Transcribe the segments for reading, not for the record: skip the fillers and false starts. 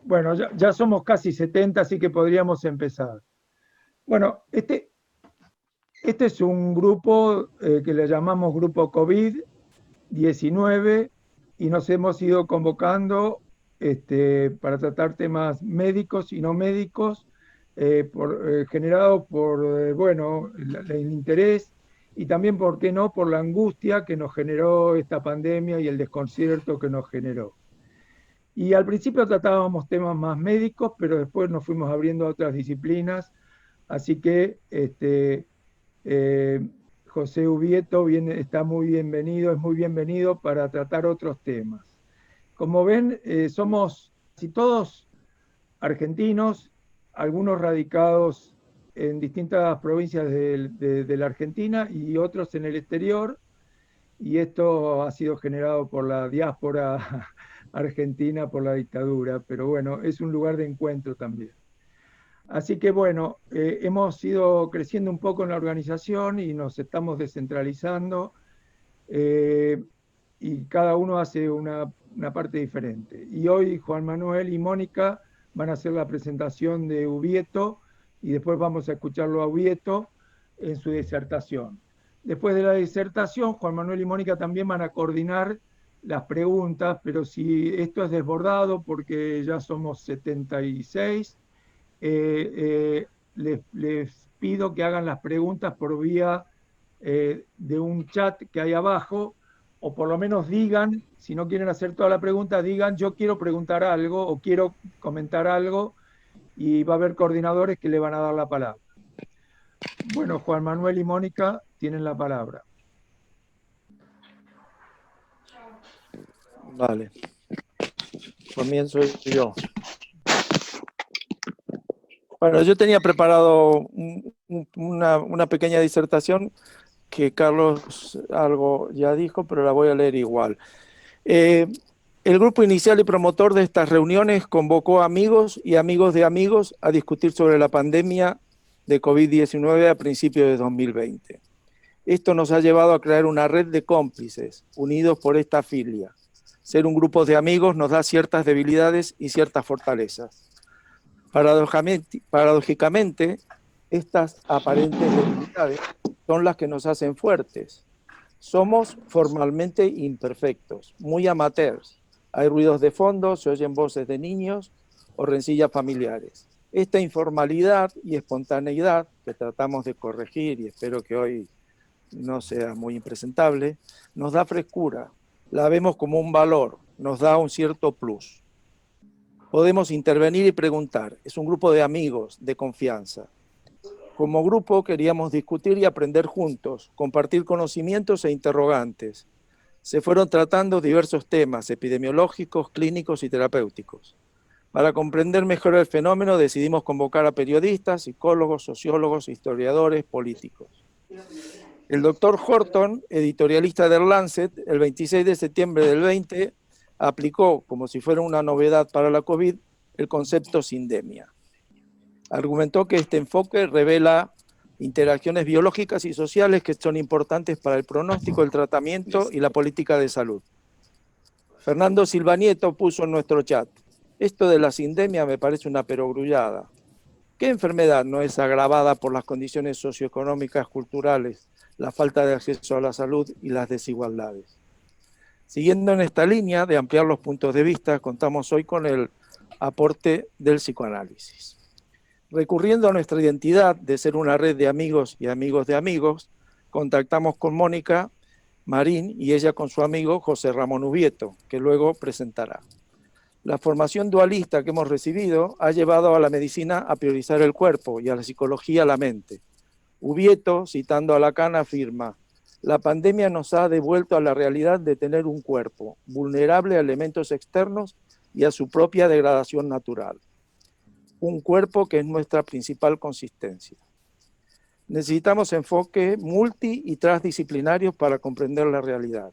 Bueno, ya somos casi 70, así que podríamos empezar. Bueno, este es un grupo que le llamamos Grupo COVID-19 y nos hemos ido convocando para tratar temas médicos y no médicos, generados por, bueno, el interés y también, ¿por qué no?, por la angustia que nos generó esta pandemia y el desconcierto que nos generó. Y al principio tratábamos temas más médicos, pero después nos fuimos abriendo a otras disciplinas. Así que eh, José Ubieto está muy bienvenido, es muy bienvenido para tratar otros temas. Como ven, somos casi todos argentinos, algunos radicados en distintas provincias de la Argentina y otros en el exterior, y esto ha sido generado por la diáspora argentina, por la dictadura, pero bueno, es un lugar de encuentro también. Así que bueno, hemos ido creciendo un poco en la organización y nos estamos descentralizando, eh, y cada uno hace una parte diferente. Y hoy Juan Manuel y Mónica van a hacer la presentación de Ubieto y después vamos a escucharlo a Ubieto en su disertación. Después de la disertación, Juan Manuel y Mónica también van a coordinar las preguntas, pero si esto es desbordado, porque ya somos 76, les pido que hagan las preguntas por vía de un chat que hay abajo, o por lo menos digan, si no quieren hacer toda la pregunta, digan yo quiero preguntar algo o quiero comentar algo, y va a haber coordinadores que le van a dar la palabra. Bueno, Juan Manuel y Mónica tienen la palabra. Vale, comienzo yo. Bueno, yo tenía preparado una pequeña disertación que Carlos algo ya dijo, pero la voy a leer igual. El grupo inicial y promotor de estas reuniones convocó amigos y amigos de amigos a discutir sobre la pandemia de COVID-19 a principios de 2020. Esto nos ha llevado a crear una red de cómplices unidos por esta filia. Ser un grupo de amigos nos da ciertas debilidades y ciertas fortalezas. Paradójicamente, estas aparentes debilidades son las que nos hacen fuertes. Somos formalmente imperfectos, muy amateurs. Hay ruidos de fondo, se oyen voces de niños o rencillas familiares. Esta informalidad y espontaneidad que tratamos de corregir, y espero que hoy no sea muy impresentable, nos da frescura, la vemos como un valor, nos da un cierto plus. Podemos intervenir y preguntar. Es un grupo de amigos, de confianza. Como grupo queríamos discutir y aprender juntos, compartir conocimientos e interrogantes. Se fueron tratando diversos temas epidemiológicos, clínicos y terapéuticos. Para comprender mejor el fenómeno decidimos convocar a periodistas, psicólogos, sociólogos, historiadores, políticos. El doctor Horton, editorialista del Lancet, el 26 de septiembre del 20, aplicó, como si fuera una novedad para la COVID, el concepto sindemia. Argumentó que este enfoque revela interacciones biológicas y sociales que son importantes para el pronóstico, el tratamiento y la política de salud. Fernando Silva Nieto puso en nuestro chat: esto de la sindemia me parece una perogrullada. ¿Qué enfermedad no es agravada por las condiciones socioeconómicas, culturales, la falta de acceso a la salud y las desigualdades? Siguiendo en esta línea de ampliar los puntos de vista, contamos hoy con el aporte del psicoanálisis. Recurriendo a nuestra identidad de ser una red de amigos y amigos de amigos, contactamos con Mónica Marín y ella con su amigo José Ramón Ubieto, que luego presentará. La formación dualista que hemos recibido ha llevado a la medicina a priorizar el cuerpo y a la psicología la mente. Ubieto, citando a Lacan, afirma: la pandemia nos ha devuelto a la realidad de tener un cuerpo, vulnerable a elementos externos y a su propia degradación natural. Un cuerpo que es nuestra principal consistencia. Necesitamos enfoques multi y transdisciplinarios para comprender la realidad.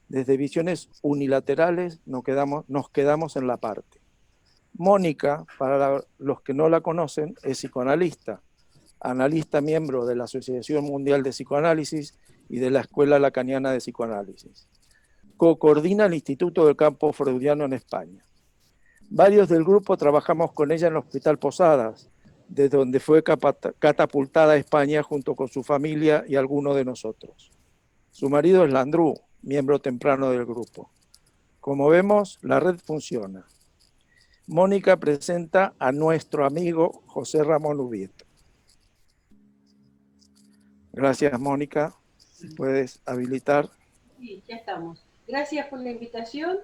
Desde visiones unilaterales nos quedamos en la parte. Mónica, para los que no la conocen, es psicoanalista, analista miembro de la Asociación Mundial de Psicoanálisis y de la Escuela Lacaniana de Psicoanálisis. Co-coordina el Instituto del Campo Freudiano en España. Varios del grupo trabajamos con ella en el Hospital Posadas, desde donde fue catapultada a España junto con su familia y algunos de nosotros. Su marido es Landru, miembro temprano del grupo. Como vemos, la red funciona. Mónica presenta a nuestro amigo José Ramón Ubieto. Gracias, Mónica. ¿Puedes habilitar? Sí, ya estamos. Gracias por la invitación.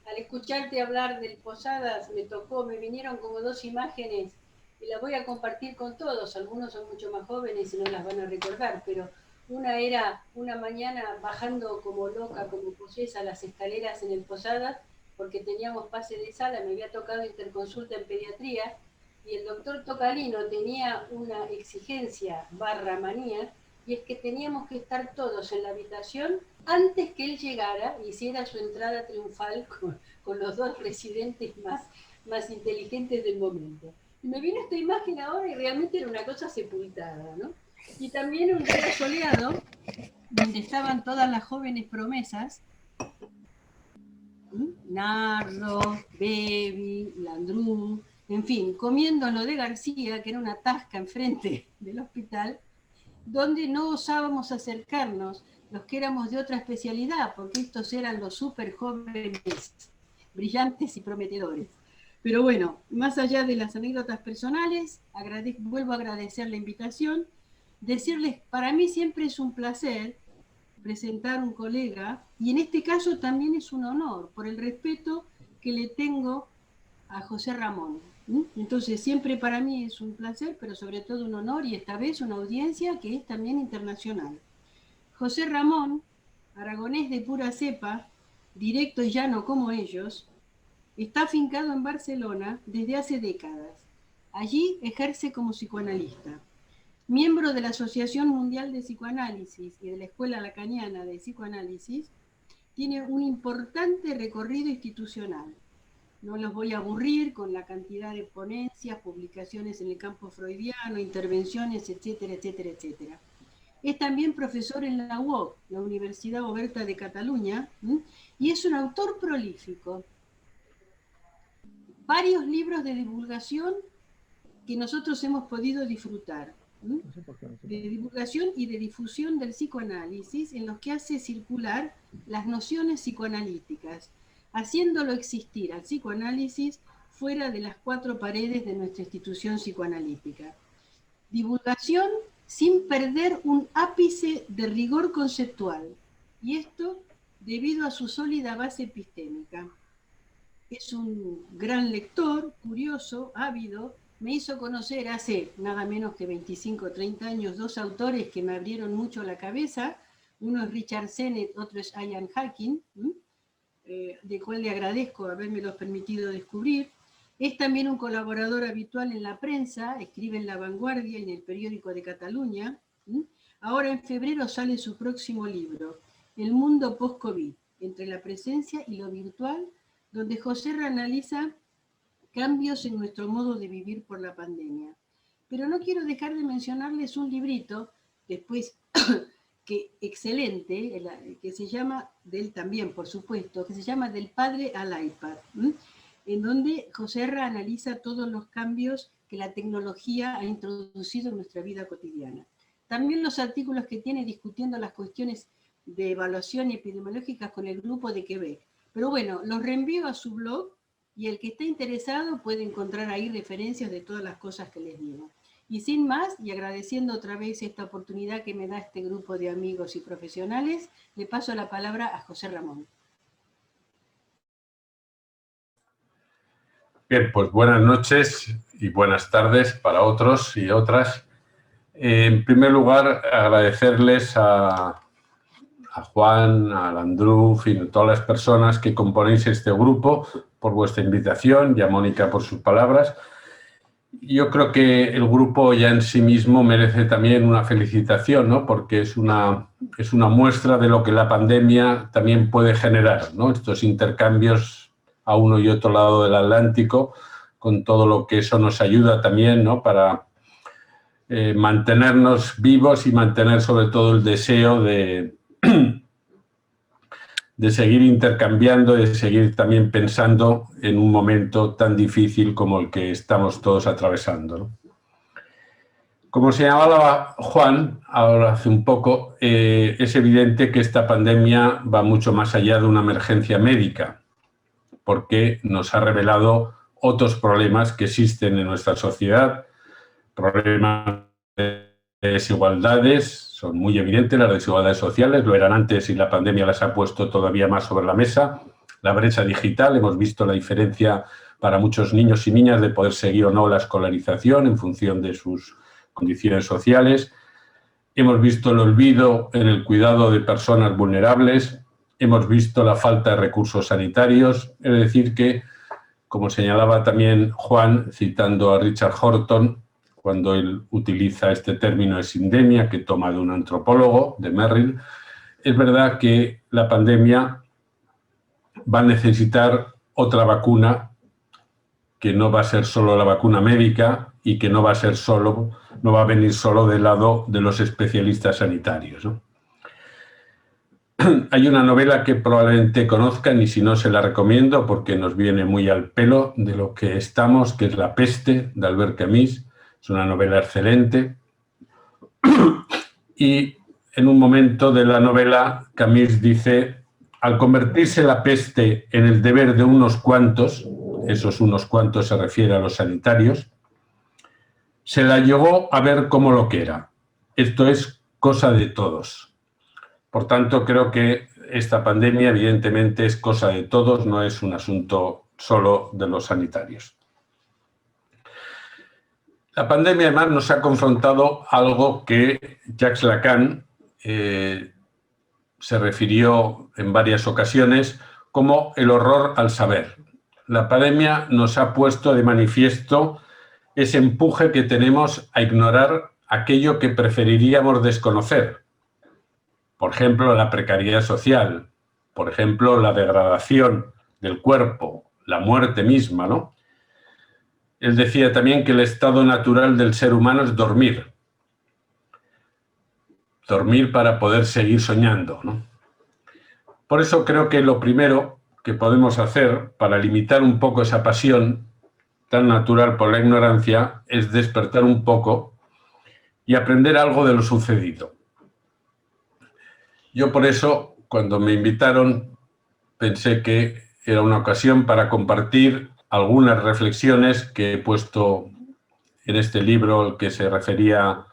Al escucharte hablar del Posadas me vinieron como dos imágenes y las voy a compartir con todos. Algunos son mucho más jóvenes y no las van a recordar, pero una era una mañana bajando como loca, como posesa las escaleras en el Posadas, porque teníamos pase de sala, me había tocado interconsulta en pediatría, y el doctor Tocalino tenía una exigencia / manía, y es que teníamos que estar todos en la habitación antes que él llegara y hiciera su entrada triunfal con los dos residentes más inteligentes del momento. Y me vino esta imagen ahora y realmente era una cosa sepultada, ¿no? Y también un día soleado, donde estaban todas las jóvenes promesas, Nardo, Bebi, Landru, en fin, comiendo lo de García, que era una tasca enfrente del hospital, donde no osábamos acercarnos los que éramos de otra especialidad, porque estos eran los súper jóvenes, brillantes y prometedores. Pero bueno, más allá de las anécdotas personales, vuelvo a agradecer la invitación, decirles, para mí siempre es un placer presentar un colega, y en este caso también es un honor, por el respeto que le tengo a José Ramón. Entonces siempre para mí es un placer, pero sobre todo un honor, y esta vez una audiencia que es también internacional. José Ramón, aragonés de pura cepa, directo y llano como ellos, está afincado en Barcelona desde hace décadas. Allí ejerce como psicoanalista. Miembro de la Asociación Mundial de Psicoanálisis y de la Escuela Lacaniana de Psicoanálisis, tiene un importante recorrido institucional. No los voy a aburrir con la cantidad de ponencias, publicaciones en el campo freudiano, intervenciones, etcétera, etcétera, etcétera. Es también profesor en la UOC, la Universidad Oberta de Cataluña, y es un autor prolífico. Varios libros de divulgación que nosotros hemos podido disfrutar, de divulgación y de difusión del psicoanálisis, en los que hace circular las nociones psicoanalíticas, haciéndolo existir al psicoanálisis fuera de las cuatro paredes de nuestra institución psicoanalítica. Divulgación sin perder un ápice de rigor conceptual, y esto debido a su sólida base epistémica. Es un gran lector, curioso, ávido. Me hizo conocer hace nada menos que 25 o 30 años dos autores que me abrieron mucho la cabeza. Uno es Richard Sennett, otro es Ian Hacking, de cual le agradezco habérmelos permitido descubrir. Es también un colaborador habitual en la prensa, escribe en La Vanguardia y en el Periódico de Cataluña. Ahora en febrero sale su próximo libro, El mundo post-COVID, entre la presencia y lo virtual, donde José analiza cambios en nuestro modo de vivir por la pandemia. Pero no quiero dejar de mencionarles un librito, después que excelente, que se llama, de él también, por supuesto, que se llama Del padre al iPad, en donde José analiza todos los cambios que la tecnología ha introducido en nuestra vida cotidiana. También los artículos que tiene discutiendo las cuestiones de evaluación epidemiológicas con el grupo de Quebec. Pero bueno, los reenvío a su blog, y el que esté interesado puede encontrar ahí referencias de todas las cosas que les digo. Y sin más, y agradeciendo otra vez esta oportunidad que me da este grupo de amigos y profesionales, le paso la palabra a José Ramón. Bien, pues buenas noches y buenas tardes para otros y otras. En primer lugar, agradecerles a Juan, a Landru, en fin, a todas las personas que componéis este grupo por vuestra invitación y a Mónica por sus palabras. Yo creo que el grupo ya en sí mismo merece también una felicitación, ¿no? Porque es una muestra de lo que la pandemia también puede generar, ¿no? Estos intercambios a uno y otro lado del Atlántico, con todo lo que eso nos ayuda también, ¿no? Para mantenernos vivos y mantener sobre todo el deseo de de seguir intercambiando, de seguir también pensando en un momento tan difícil como el que estamos todos atravesando, ¿no? Como señalaba Juan ahora hace un poco, es evidente que esta pandemia va mucho más allá de una emergencia médica, porque nos ha revelado otros problemas que existen en nuestra sociedad, problemas de desigualdades, son muy evidentes las desigualdades sociales, lo eran antes y la pandemia las ha puesto todavía más sobre la mesa. La brecha digital, hemos visto la diferencia para muchos niños y niñas de poder seguir o no la escolarización en función de sus condiciones sociales. Hemos visto el olvido en el cuidado de personas vulnerables, hemos visto la falta de recursos sanitarios, es decir que, como señalaba también Juan, citando a Richard Horton, cuando él utiliza este término de sindemia, que toma de un antropólogo, de Merrill, es verdad que la pandemia va a necesitar otra vacuna, que no va a ser solo la vacuna médica y que no va a venir solo del lado de los especialistas sanitarios, ¿no? Hay una novela que probablemente conozcan y si no se la recomiendo porque nos viene muy al pelo de lo que estamos, que es La peste, de Albert Camus. Es una novela excelente. Y en un momento de la novela, Camus dice: al convertirse la peste en el deber de unos cuantos, esos unos cuantos se refiere a los sanitarios, se la llegó a ver como lo que era. Esto es cosa de todos. Por tanto, creo que esta pandemia evidentemente es cosa de todos, no es un asunto solo de los sanitarios. La pandemia además nos ha confrontado a algo que Jacques Lacan se refirió en varias ocasiones como el horror al saber. La pandemia nos ha puesto de manifiesto ese empuje que tenemos a ignorar aquello que preferiríamos desconocer. Por ejemplo, la precariedad social, por ejemplo, la degradación del cuerpo, la muerte misma, ¿no? Él decía también que el estado natural del ser humano es dormir. Dormir para poder seguir soñando, ¿no? Por eso creo que lo primero que podemos hacer para limitar un poco esa pasión tan natural por la ignorancia es despertar un poco y aprender algo de lo sucedido. Yo por eso, cuando me invitaron, pensé que era una ocasión para compartir algunas reflexiones que he puesto en este libro al que se refería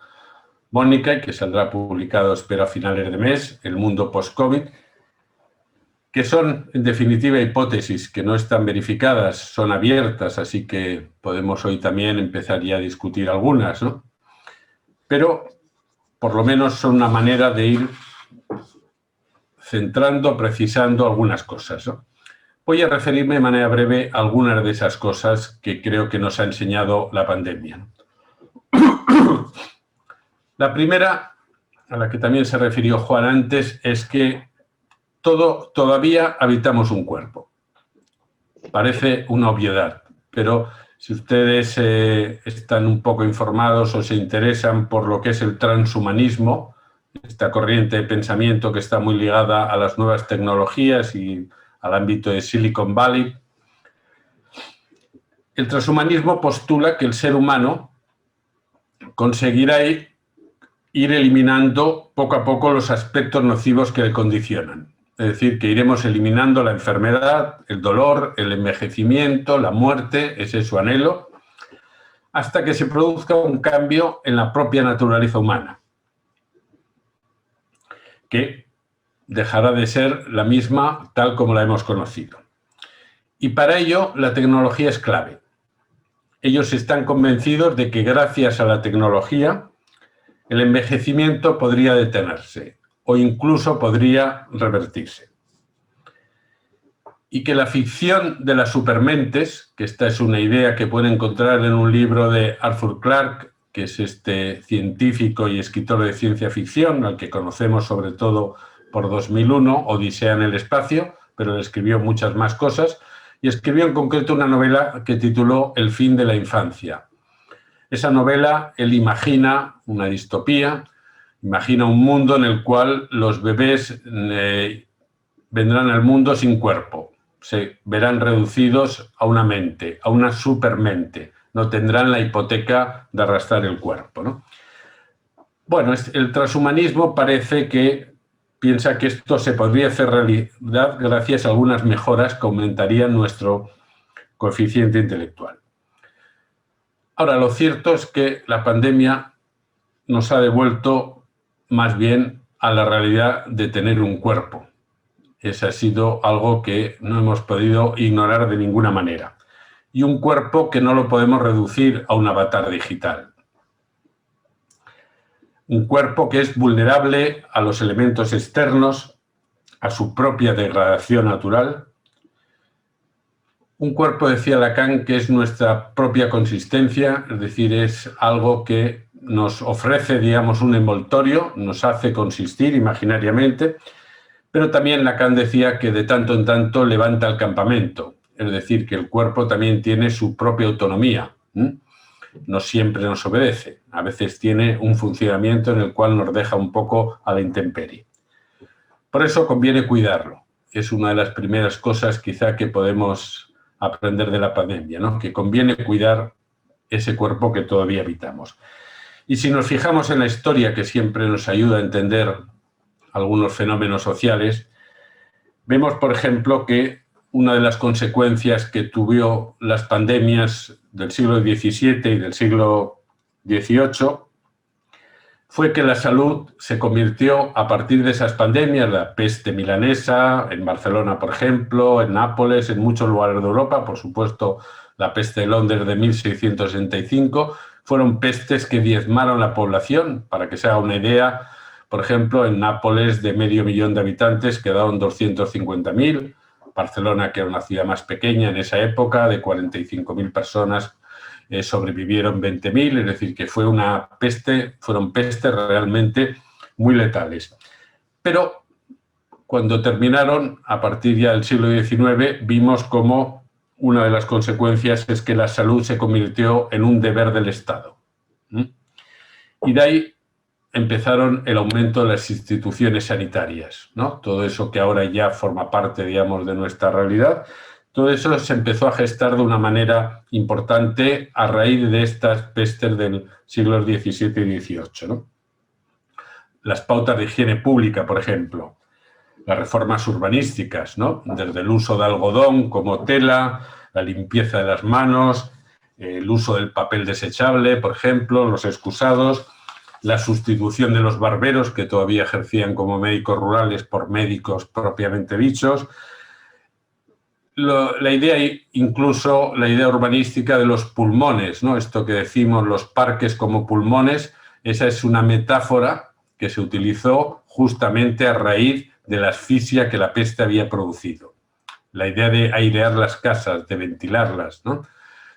Mónica y que saldrá publicado, espero, a finales de mes, El mundo post-COVID, que son, en definitiva, hipótesis que no están verificadas, son abiertas, así que podemos hoy también empezar ya a discutir algunas, ¿no? Pero, por lo menos, son una manera de ir centrando, precisando algunas cosas, ¿no? Voy a referirme de manera breve a algunas de esas cosas que creo que nos ha enseñado la pandemia. La primera, a la que también se refirió Juan antes, es que todavía habitamos un cuerpo. Parece una obviedad, pero si ustedes están un poco informados o se interesan por lo que es el transhumanismo, esta corriente de pensamiento que está muy ligada a las nuevas tecnologías y al ámbito de Silicon Valley, el transhumanismo postula que el ser humano conseguirá ir eliminando poco a poco los aspectos nocivos que le condicionan. Es decir, que iremos eliminando la enfermedad, el dolor, el envejecimiento, la muerte, ese es su anhelo, hasta que se produzca un cambio en la propia naturaleza humana, que dejará de ser la misma tal como la hemos conocido. Y para ello la tecnología es clave. Ellos están convencidos de que gracias a la tecnología el envejecimiento podría detenerse o incluso podría revertirse. Y que la ficción de las supermentes, que esta es una idea que pueden encontrar en un libro de Arthur Clarke, que es este científico y escritor de ciencia ficción, al que conocemos sobre todo por 2001, Odisea en el espacio, pero él escribió muchas más cosas, y escribió en concreto una novela que tituló El fin de la infancia. Esa novela, él imagina una distopía, imagina un mundo en el cual los bebés vendrán al mundo sin cuerpo, se verán reducidos a una mente, a una supermente, no tendrán la hipoteca de arrastrar el cuerpo, ¿no? Bueno, el transhumanismo parece que piensa que esto se podría hacer realidad gracias a algunas mejoras que aumentarían nuestro coeficiente intelectual. Ahora, lo cierto es que la pandemia nos ha devuelto más bien a la realidad de tener un cuerpo. Ese ha sido algo que no hemos podido ignorar de ninguna manera. Y un cuerpo que no lo podemos reducir a un avatar digital. Un cuerpo que es vulnerable a los elementos externos, a su propia degradación natural. Un cuerpo, decía Lacan, que es nuestra propia consistencia, es decir, es algo que nos ofrece, digamos, un envoltorio, nos hace consistir imaginariamente, pero también Lacan decía que de tanto en tanto levanta el campamento, es decir, que el cuerpo también tiene su propia autonomía, no siempre nos obedece, a veces tiene un funcionamiento en el cual nos deja un poco a la intemperie. Por eso conviene cuidarlo, es una de las primeras cosas quizá que podemos aprender de la pandemia, ¿no? Que conviene cuidar ese cuerpo que todavía habitamos. Y si nos fijamos en la historia, que siempre nos ayuda a entender algunos fenómenos sociales, vemos, por ejemplo, que una de las consecuencias que tuvieron las pandemias del siglo XVII y del siglo XVIII fue que la salud se convirtió, a partir de esas pandemias, la peste milanesa, en Barcelona, por ejemplo, en Nápoles, en muchos lugares de Europa, por supuesto, la peste de Londres de 1665, fueron pestes que diezmaron la población. Para que se haga una idea, por ejemplo, en Nápoles, de 500.000 de habitantes, quedaron 250.000. Barcelona, que era una ciudad más pequeña en esa época, de 45.000 personas, sobrevivieron 20.000, es decir, que fue una peste, fueron pestes realmente muy letales. Pero cuando terminaron, a partir ya del siglo XIX, vimos como una de las consecuencias es que la salud se convirtió en un deber del Estado. Y de ahí empezaron el aumento de las instituciones sanitarias, ¿no? Todo eso que ahora ya forma parte, digamos, de nuestra realidad. Todo eso se empezó a gestar de una manera importante a raíz de estas pestes del siglo XVII y XVIII, ¿no? Las pautas de higiene pública, por ejemplo, las reformas urbanísticas, ¿no? Desde el uso de algodón como tela, la limpieza de las manos, el uso del papel desechable, por ejemplo, los excusados, la sustitución de los barberos, que todavía ejercían como médicos rurales, por médicos propiamente dichos. La idea, incluso la idea urbanística de los pulmones, ¿no? Esto que decimos los parques como pulmones, esa es una metáfora que se utilizó justamente a raíz de la asfixia que la peste había producido. La idea de airear las casas, de ventilarlas, ¿no?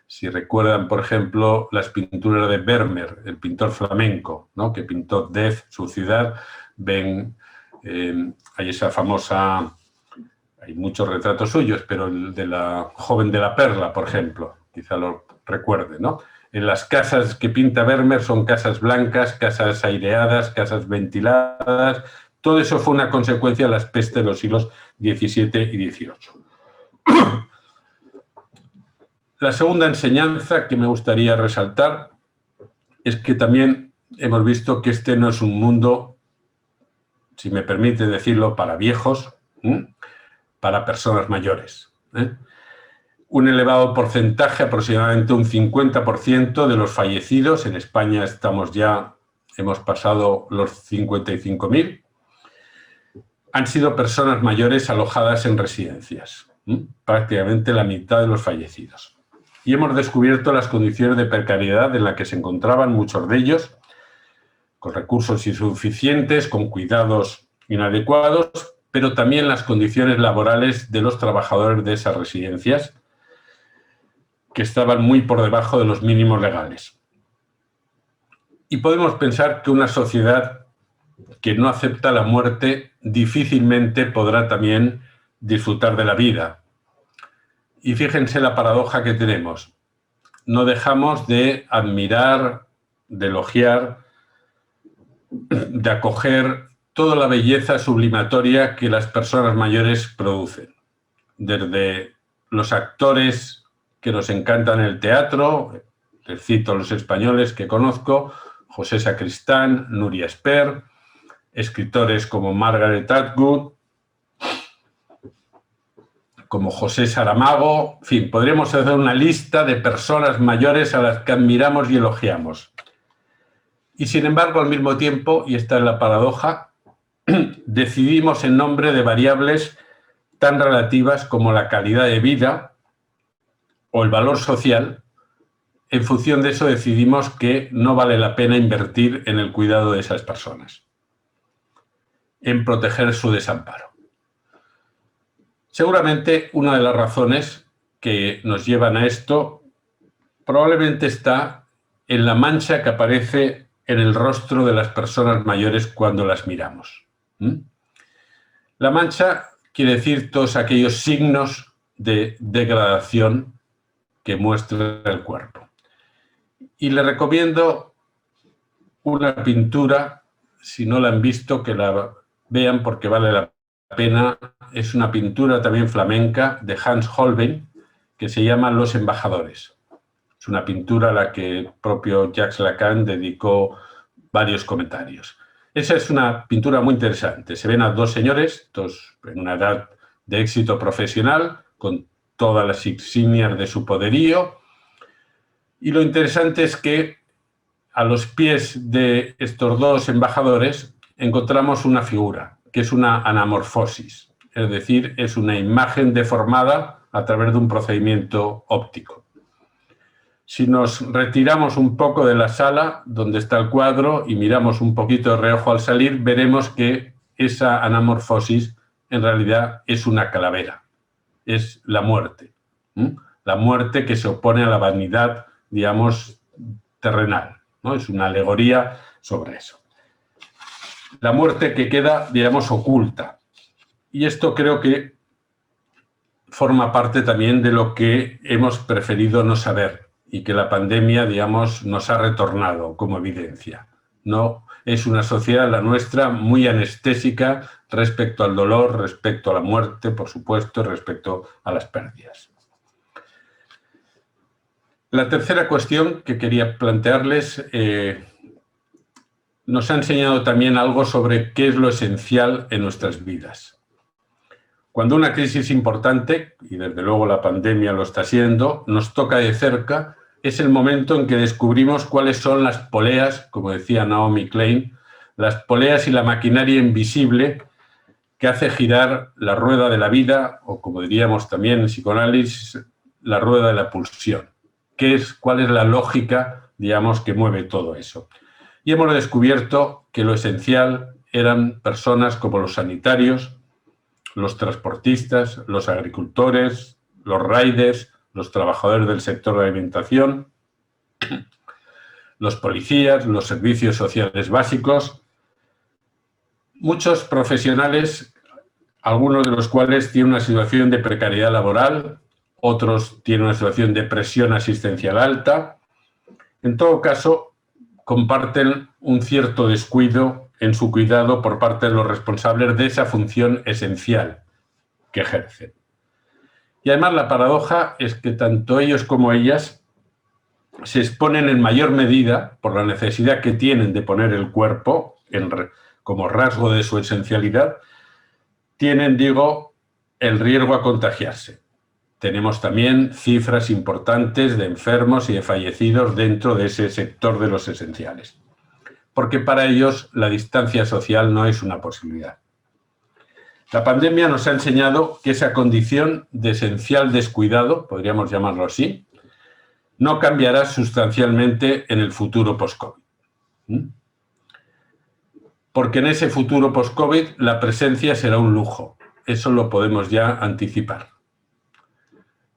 Si recuerdan, por ejemplo, las pinturas de Vermeer, el pintor flamenco, ¿no? Que pintó Dez, su ciudad, ven, hay esa famosa... Hay muchos retratos suyos, pero el de la joven de la perla, por ejemplo, quizá lo recuerde, ¿no? En las casas que pinta Vermeer son casas blancas, casas aireadas, casas ventiladas. Todo eso fue una consecuencia de las pestes de los siglos XVII y XVIII. La segunda enseñanza que me gustaría resaltar es que también hemos visto que este no es un mundo, si me permite decirlo, para viejos, para personas mayores. Un elevado porcentaje, aproximadamente un 50% de los fallecidos, en España hemos pasado los 55.000, han sido personas mayores alojadas en residencias, prácticamente la mitad de los fallecidos. Y hemos descubierto las condiciones de precariedad en las que se encontraban muchos de ellos, con recursos insuficientes, con cuidados inadecuados, pero también las condiciones laborales de los trabajadores de esas residencias, que estaban muy por debajo de los mínimos legales. Y podemos pensar que una sociedad que no acepta la muerte difícilmente podrá también disfrutar de la vida. Y fíjense la paradoja que tenemos. No dejamos de admirar, de elogiar, de acoger toda la belleza sublimatoria que las personas mayores producen. Desde los actores que nos encantan el teatro, les cito los españoles que conozco, José Sacristán, Nuria Esper, escritores como Margaret Atwood, como José Saramago, en fin, podríamos hacer una lista de personas mayores a las que admiramos y elogiamos. Y sin embargo, al mismo tiempo, y esta es la paradoja, decidimos en nombre de variables tan relativas como la calidad de vida o el valor social. En función de eso decidimos que no vale la pena invertir en el cuidado de esas personas, en proteger su desamparo. Seguramente una de las razones que nos llevan a esto probablemente está en la mancha que aparece en el rostro de las personas mayores cuando las miramos. La mancha quiere decir todos aquellos signos de degradación que muestra el cuerpo. Y les recomiendo una pintura, si no la han visto, que la vean porque vale la pena. Es una pintura también flamenca de Hans Holbein que se llama Los embajadores. Es una pintura a la que el propio Jacques Lacan dedicó varios comentarios. Esa es una pintura muy interesante. Se ven a dos señores, dos en una edad de éxito profesional, con todas las insignias de su poderío. Y lo interesante es que a los pies de estos dos embajadores encontramos una figura, que es una anamorfosis. Es decir, es una imagen deformada a través de un procedimiento óptico. Si nos retiramos un poco de la sala donde está el cuadro y miramos un poquito de reojo al salir, veremos que esa anamorfosis en realidad es una calavera, es la muerte. La muerte que se opone a la vanidad, digamos, terrenal, ¿no? Es una alegoría sobre eso. La muerte que queda, digamos, oculta. Y esto creo que forma parte también de lo que hemos preferido no saber y que la pandemia, digamos, nos ha retornado como evidencia. No es una sociedad, la nuestra, muy anestésica respecto al dolor, respecto a la muerte, por supuesto, respecto a las pérdidas. La tercera cuestión que quería plantearles nos ha enseñado también algo sobre qué es lo esencial en nuestras vidas. Cuando una crisis importante, y desde luego la pandemia lo está siendo, nos toca de cerca, es el momento en que descubrimos cuáles son las poleas, como decía Naomi Klein, las poleas y la maquinaria invisible que hace girar la rueda de la vida, o como diríamos también en psicoanálisis, la rueda de la pulsión. ¿Cuál es la lógica, digamos, que mueve todo eso? Y hemos descubierto que lo esencial eran personas como los sanitarios, los transportistas, los agricultores, los riders, los trabajadores del sector de alimentación, los policías, los servicios sociales básicos, muchos profesionales, algunos de los cuales tienen una situación de precariedad laboral, otros tienen una situación de presión asistencial alta. En todo caso, comparten un cierto descuido en su cuidado por parte de los responsables de esa función esencial que ejercen. Y además la paradoja es que tanto ellos como ellas se exponen en mayor medida por la necesidad que tienen de poner el cuerpo como rasgo de su esencialidad, tienen, digo, el riesgo a contagiarse. Tenemos también cifras importantes de enfermos y de fallecidos dentro de ese sector de los esenciales, porque para ellos la distancia social no es una posibilidad. La pandemia nos ha enseñado que esa condición de esencial descuidado, podríamos llamarlo así, no cambiará sustancialmente en el futuro post-COVID. Porque en ese futuro post-COVID la presencia será un lujo. Eso lo podemos ya anticipar.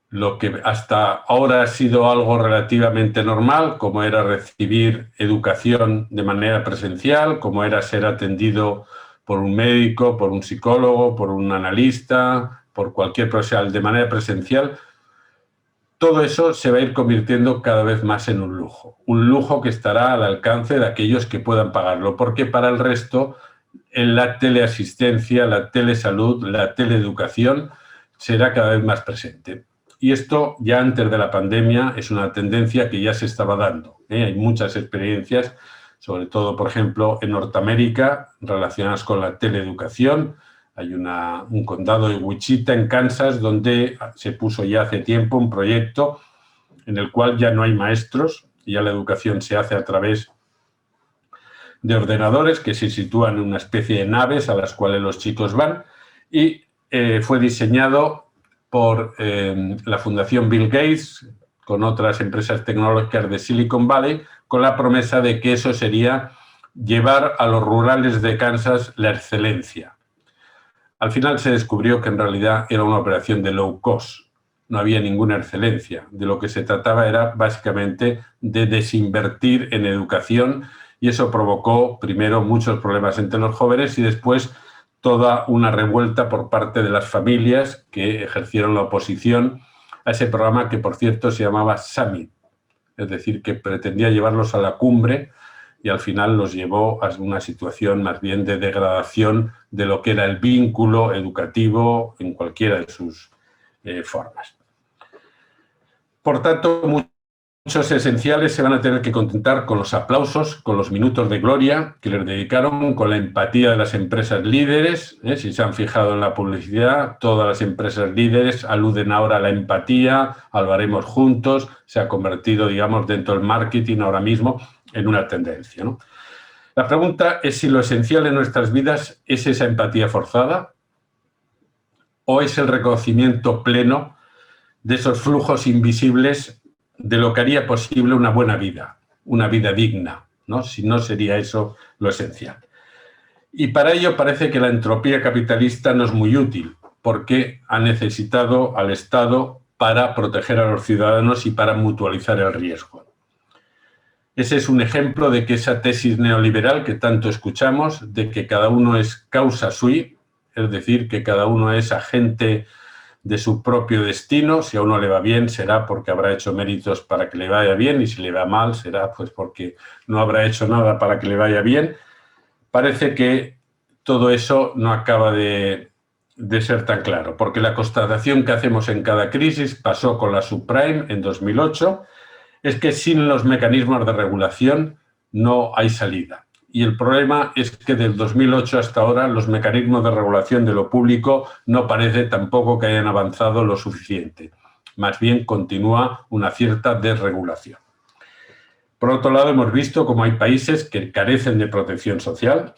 Lo que hasta ahora ha sido algo relativamente normal, como era recibir educación de manera presencial, como era ser atendido por un médico, por un psicólogo, por un analista, por cualquier profesional de manera presencial, todo eso se va a ir convirtiendo cada vez más en un lujo que estará al alcance de aquellos que puedan pagarlo, porque para el resto la teleasistencia, la telesalud, la teleeducación será cada vez más presente. Y esto ya antes de la pandemia es una tendencia que ya se estaba dando. Hay muchas experiencias, sobre todo, por ejemplo, en Norteamérica, relacionadas con la teleeducación. Hay un condado de Wichita, en Kansas, donde se puso ya hace tiempo un proyecto en el cual ya no hay maestros, ya la educación se hace a través de ordenadores que se sitúan en una especie de naves a las cuales los chicos van, y fue diseñado por la Fundación Bill Gates con otras empresas tecnológicas de Silicon Valley, con la promesa de que eso sería llevar a los rurales de Kansas la excelencia. Al final se descubrió que en realidad era una operación de low cost, no había ninguna excelencia. De lo que se trataba era básicamente de desinvertir en educación, y eso provocó primero muchos problemas entre los jóvenes y después toda una revuelta por parte de las familias que ejercieron la oposición a ese programa que, por cierto, se llamaba Summit, es decir, que pretendía llevarlos a la cumbre y al final los llevó a una situación más bien de degradación de lo que era el vínculo educativo en cualquiera de sus formas. Por tanto, muchos esenciales se van a tener que contentar con los aplausos, con los minutos de gloria que les dedicaron, con la empatía de las empresas líderes. Si se han fijado en la publicidad, todas las empresas líderes aluden ahora a la empatía, al haremos juntos, se ha convertido, digamos, dentro del marketing ahora mismo en una tendencia, ¿no? La pregunta es si lo esencial en nuestras vidas es esa empatía forzada o es el reconocimiento pleno de esos flujos invisibles de lo que haría posible una buena vida, una vida digna, ¿no? Si no, sería eso lo esencial. Y para ello parece que la entropía capitalista no es muy útil, porque ha necesitado al Estado para proteger a los ciudadanos y para mutualizar el riesgo. Ese es un ejemplo de que esa tesis neoliberal que tanto escuchamos, de que cada uno es causa sui, es decir, que cada uno es agente de su propio destino. Si a uno le va bien, será porque habrá hecho méritos para que le vaya bien, y si le va mal, será pues porque no habrá hecho nada para que le vaya bien. Parece que todo eso no acaba de ser tan claro, porque la constatación que hacemos en cada crisis, pasó con la subprime en 2008, es que sin los mecanismos de regulación no hay salida. Y el problema es que del 2008 hasta ahora los mecanismos de regulación de lo público no parece tampoco que hayan avanzado lo suficiente. Más bien continúa una cierta desregulación. Por otro lado, hemos visto cómo hay países que carecen de protección social,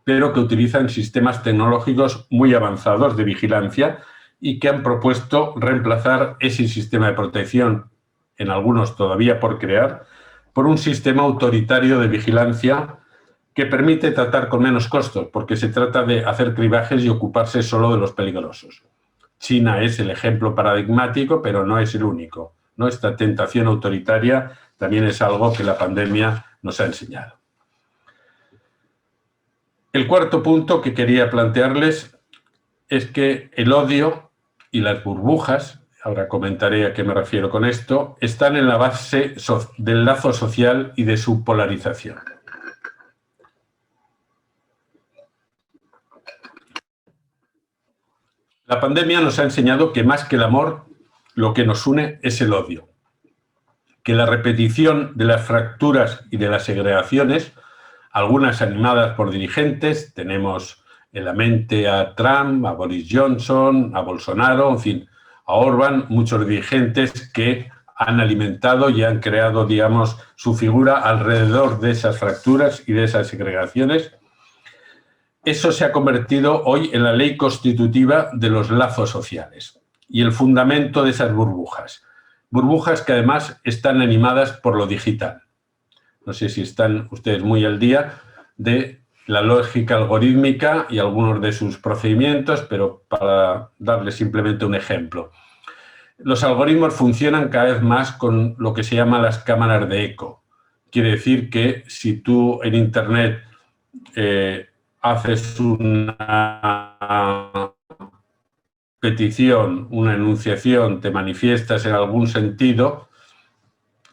pero que utilizan sistemas tecnológicos muy avanzados de vigilancia y que han propuesto reemplazar ese sistema de protección, en algunos todavía por crear, por un sistema autoritario de vigilancia que permite tratar con menos costos, porque se trata de hacer cribajes y ocuparse solo de los peligrosos. China es el ejemplo paradigmático, pero no es el único, ¿no? Esta tentación autoritaria también es algo que la pandemia nos ha enseñado. El cuarto punto que quería plantearles es que el odio y las burbujas, ahora comentaré a qué me refiero con esto, están en la base del lazo social y de su polarización. La pandemia nos ha enseñado que más que el amor, lo que nos une es el odio. Que la repetición de las fracturas y de las segregaciones, algunas animadas por dirigentes, tenemos en la mente a Trump, a Boris Johnson, a Bolsonaro, en fin, a Orbán, muchos dirigentes que han alimentado y han creado, digamos, su figura alrededor de esas fracturas y de esas segregaciones. Eso se ha convertido hoy en la ley constitutiva de los lazos sociales y el fundamento de esas burbujas. Burbujas que además están animadas por lo digital. No sé si están ustedes muy al día de la lógica algorítmica y algunos de sus procedimientos, pero para darles simplemente un ejemplo. Los algoritmos funcionan cada vez más con lo que se llama las cámaras de eco. Quiere decir que si tú en Internet haces una petición, una enunciación, te manifiestas en algún sentido,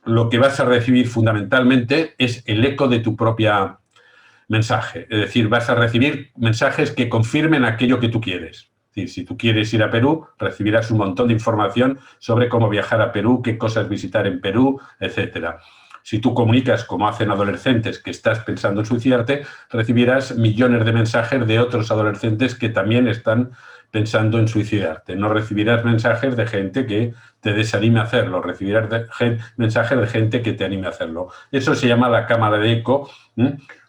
lo que vas a recibir fundamentalmente es el eco de tu propia mensaje. Es decir, vas a recibir mensajes que confirmen aquello que tú quieres. Es decir, si tú quieres ir a Perú, recibirás un montón de información sobre cómo viajar a Perú, qué cosas visitar en Perú, etcétera. Si tú comunicas, como hacen adolescentes, que estás pensando en suicidarte, recibirás millones de mensajes de otros adolescentes que también están pensando en suicidarte. No recibirás mensajes de gente que te desanime a hacerlo, recibirás mensajes de gente que te anime a hacerlo. Eso se llama la cámara de eco,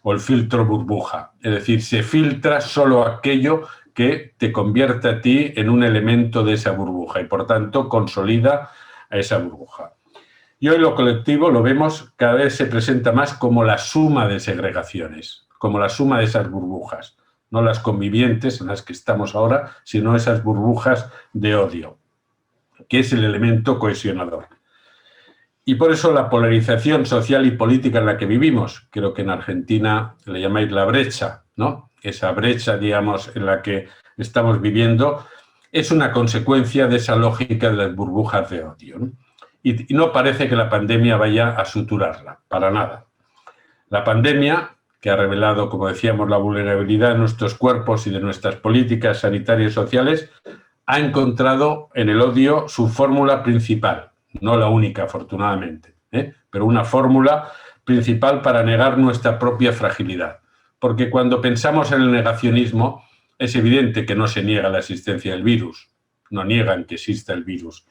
o el filtro burbuja. Es decir, se filtra solo aquello que te convierte a ti en un elemento de esa burbuja y, por tanto, consolida a esa burbuja. Y hoy lo colectivo lo vemos, cada vez se presenta más como la suma de segregaciones, como la suma de esas burbujas, no las convivientes en las que estamos ahora, sino esas burbujas de odio, que es el elemento cohesionador. Y por eso la polarización social y política en la que vivimos, creo que en Argentina le llamáis la brecha, ¿no? Esa brecha, digamos, en la que estamos viviendo, es una consecuencia de esa lógica de las burbujas de odio, ¿no? Y no parece que la pandemia vaya a suturarla, para nada. La pandemia, que ha revelado, como decíamos, la vulnerabilidad de nuestros cuerpos y de nuestras políticas sanitarias y sociales, ha encontrado en el odio su fórmula principal, no la única, afortunadamente, pero una fórmula principal para negar nuestra propia fragilidad. Porque cuando pensamos en el negacionismo, es evidente que no se niega la existencia del virus, no niegan que exista el virus.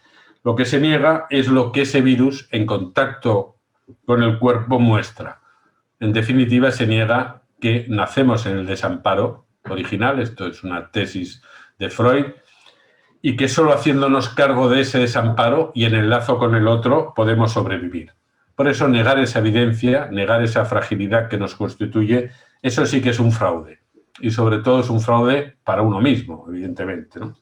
Lo que se niega es lo que ese virus, en contacto con el cuerpo, muestra. En definitiva, se niega que nacemos en el desamparo original, esto es una tesis de Freud, y que solo haciéndonos cargo de ese desamparo y en el lazo con el otro podemos sobrevivir. Por eso negar esa evidencia, negar esa fragilidad que nos constituye, eso sí que es un fraude. Y sobre todo es un fraude para uno mismo, evidentemente, ¿no?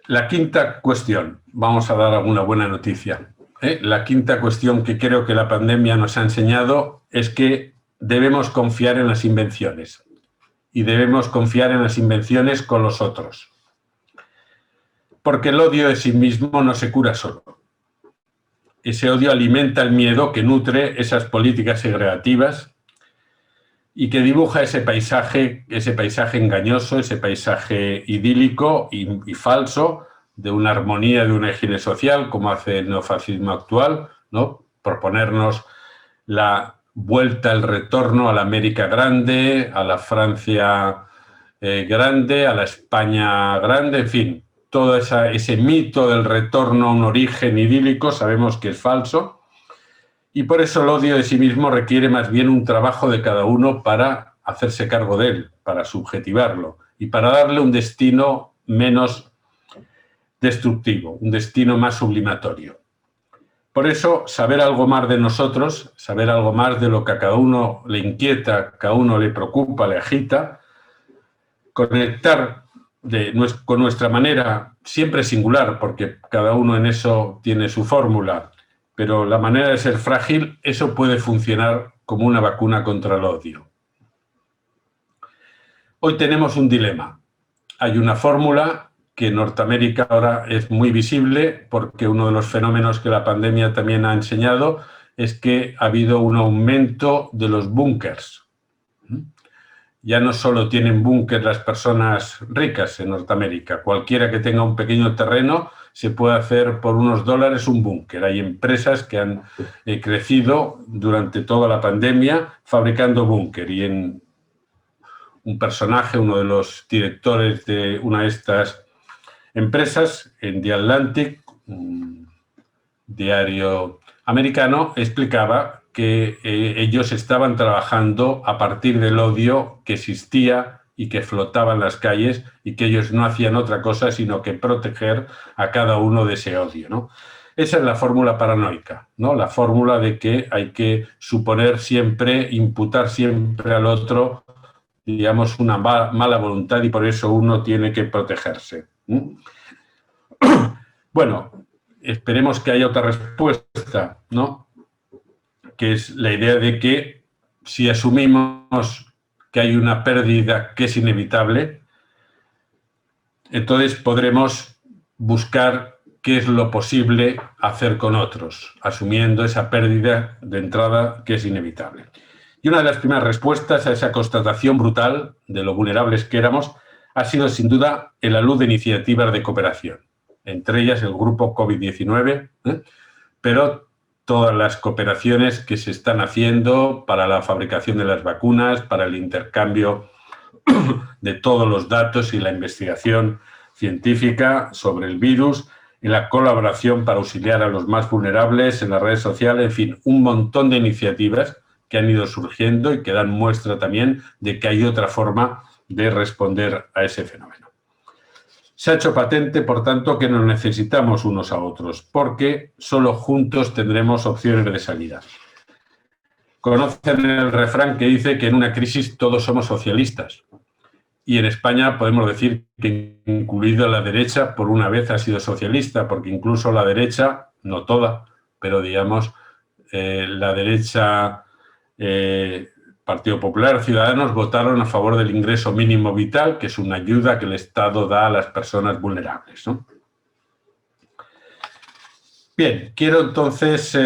La quinta cuestión, vamos a dar alguna buena noticia. La quinta cuestión que creo que la pandemia nos ha enseñado es que debemos confiar en las invenciones y debemos confiar en las invenciones con los otros. Porque el odio de sí mismo no se cura solo. Ese odio alimenta el miedo que nutre esas políticas segregativas y que dibuja ese paisaje engañoso, ese paisaje idílico y falso de una armonía, de una higiene social, como hace el neofascismo actual, ¿no? Proponernos la vuelta, el retorno a la América grande, a la Francia grande, a la España grande, en fin, todo ese mito del retorno a un origen idílico sabemos que es falso. Y por eso el odio de sí mismo requiere más bien un trabajo de cada uno para hacerse cargo de él, para subjetivarlo y para darle un destino menos destructivo, un destino más sublimatorio. Por eso, saber algo más de nosotros, saber algo más de lo que a cada uno le inquieta, a cada uno le preocupa, le agita, conectar con nuestra manera, siempre singular, porque cada uno en eso tiene su fórmula, pero la manera de ser frágil, eso puede funcionar como una vacuna contra el odio. Hoy tenemos un dilema. Hay una fórmula que en Norteamérica ahora es muy visible porque uno de los fenómenos que la pandemia también ha enseñado es que ha habido un aumento de los búnkers. Ya no solo tienen búnkers las personas ricas en Norteamérica. Cualquiera que tenga un pequeño terreno se puede hacer por unos $1 un búnker. Hay empresas que han crecido durante toda la pandemia fabricando búnker. Y en un personaje, uno de los directores de una de estas empresas, en The Atlantic, un diario americano, explicaba que ellos estaban trabajando a partir del odio que existía y que flotaba en las calles y que ellos no hacían otra cosa sino que proteger a cada uno de ese odio, ¿no? Esa es la fórmula paranoica, ¿no? La fórmula de que hay que suponer siempre, imputar siempre al otro, digamos, una mala voluntad y por eso uno tiene que protegerse. Bueno, esperemos que haya otra respuesta, ¿no? Que es la idea de que si asumimos que hay una pérdida que es inevitable, entonces podremos buscar qué es lo posible hacer con otros, asumiendo esa pérdida de entrada que es inevitable. Y una de las primeras respuestas a esa constatación brutal de lo vulnerables que éramos ha sido, sin duda, el alud de iniciativas de cooperación, entre ellas el grupo COVID-19, pero todas las cooperaciones que se están haciendo para la fabricación de las vacunas, para el intercambio de todos los datos y la investigación científica sobre el virus, y la colaboración para auxiliar a los más vulnerables en las redes sociales, en fin, un montón de iniciativas que han ido surgiendo y que dan muestra también de que hay otra forma de responder a ese fenómeno. Se ha hecho patente, por tanto, que nos necesitamos unos a otros, porque solo juntos tendremos opciones de salida. Conocen el refrán que dice que en una crisis todos somos socialistas. Y en España podemos decir que incluido la derecha por una vez ha sido socialista, porque incluso la derecha, no toda, pero digamos la derecha, Partido Popular, Ciudadanos, votaron a favor del ingreso mínimo vital, que es una ayuda que el Estado da a las personas vulnerables, ¿no? Bien, quiero entonces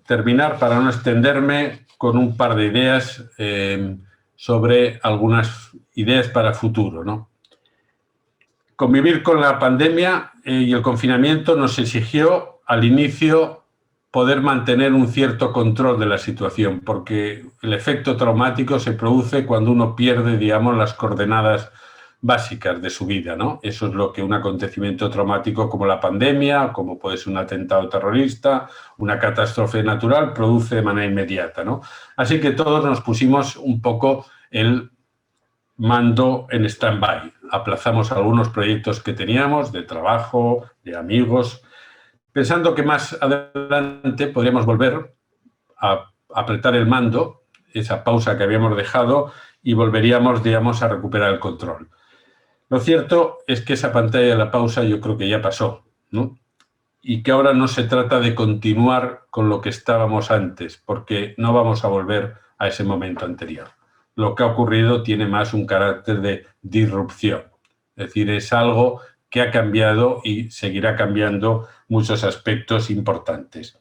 terminar, para no extenderme, con un par de ideas sobre algunas ideas para el futuro, ¿no? Convivir con la pandemia y el confinamiento nos exigió al inicio poder mantener un cierto control de la situación, porque el efecto traumático se produce cuando uno pierde, digamos, las coordenadas básicas de su vida, ¿no? Eso es lo que un acontecimiento traumático como la pandemia, como puede ser un atentado terrorista, una catástrofe natural, produce de manera inmediata, ¿no? Así que todos nos pusimos un poco el mando en stand-by. Aplazamos algunos proyectos que teníamos de trabajo, de amigos, pensando que más adelante podríamos volver a apretar el mando, esa pausa que habíamos dejado, y volveríamos, digamos, a recuperar el control. Lo cierto es que esa pantalla de la pausa yo creo que ya pasó, ¿no? Y que ahora no se trata de continuar con lo que estábamos antes, porque no vamos a volver a ese momento anterior. Lo que ha ocurrido tiene más un carácter de disrupción. Es decir, es algo que ha cambiado y seguirá cambiando muchos aspectos importantes.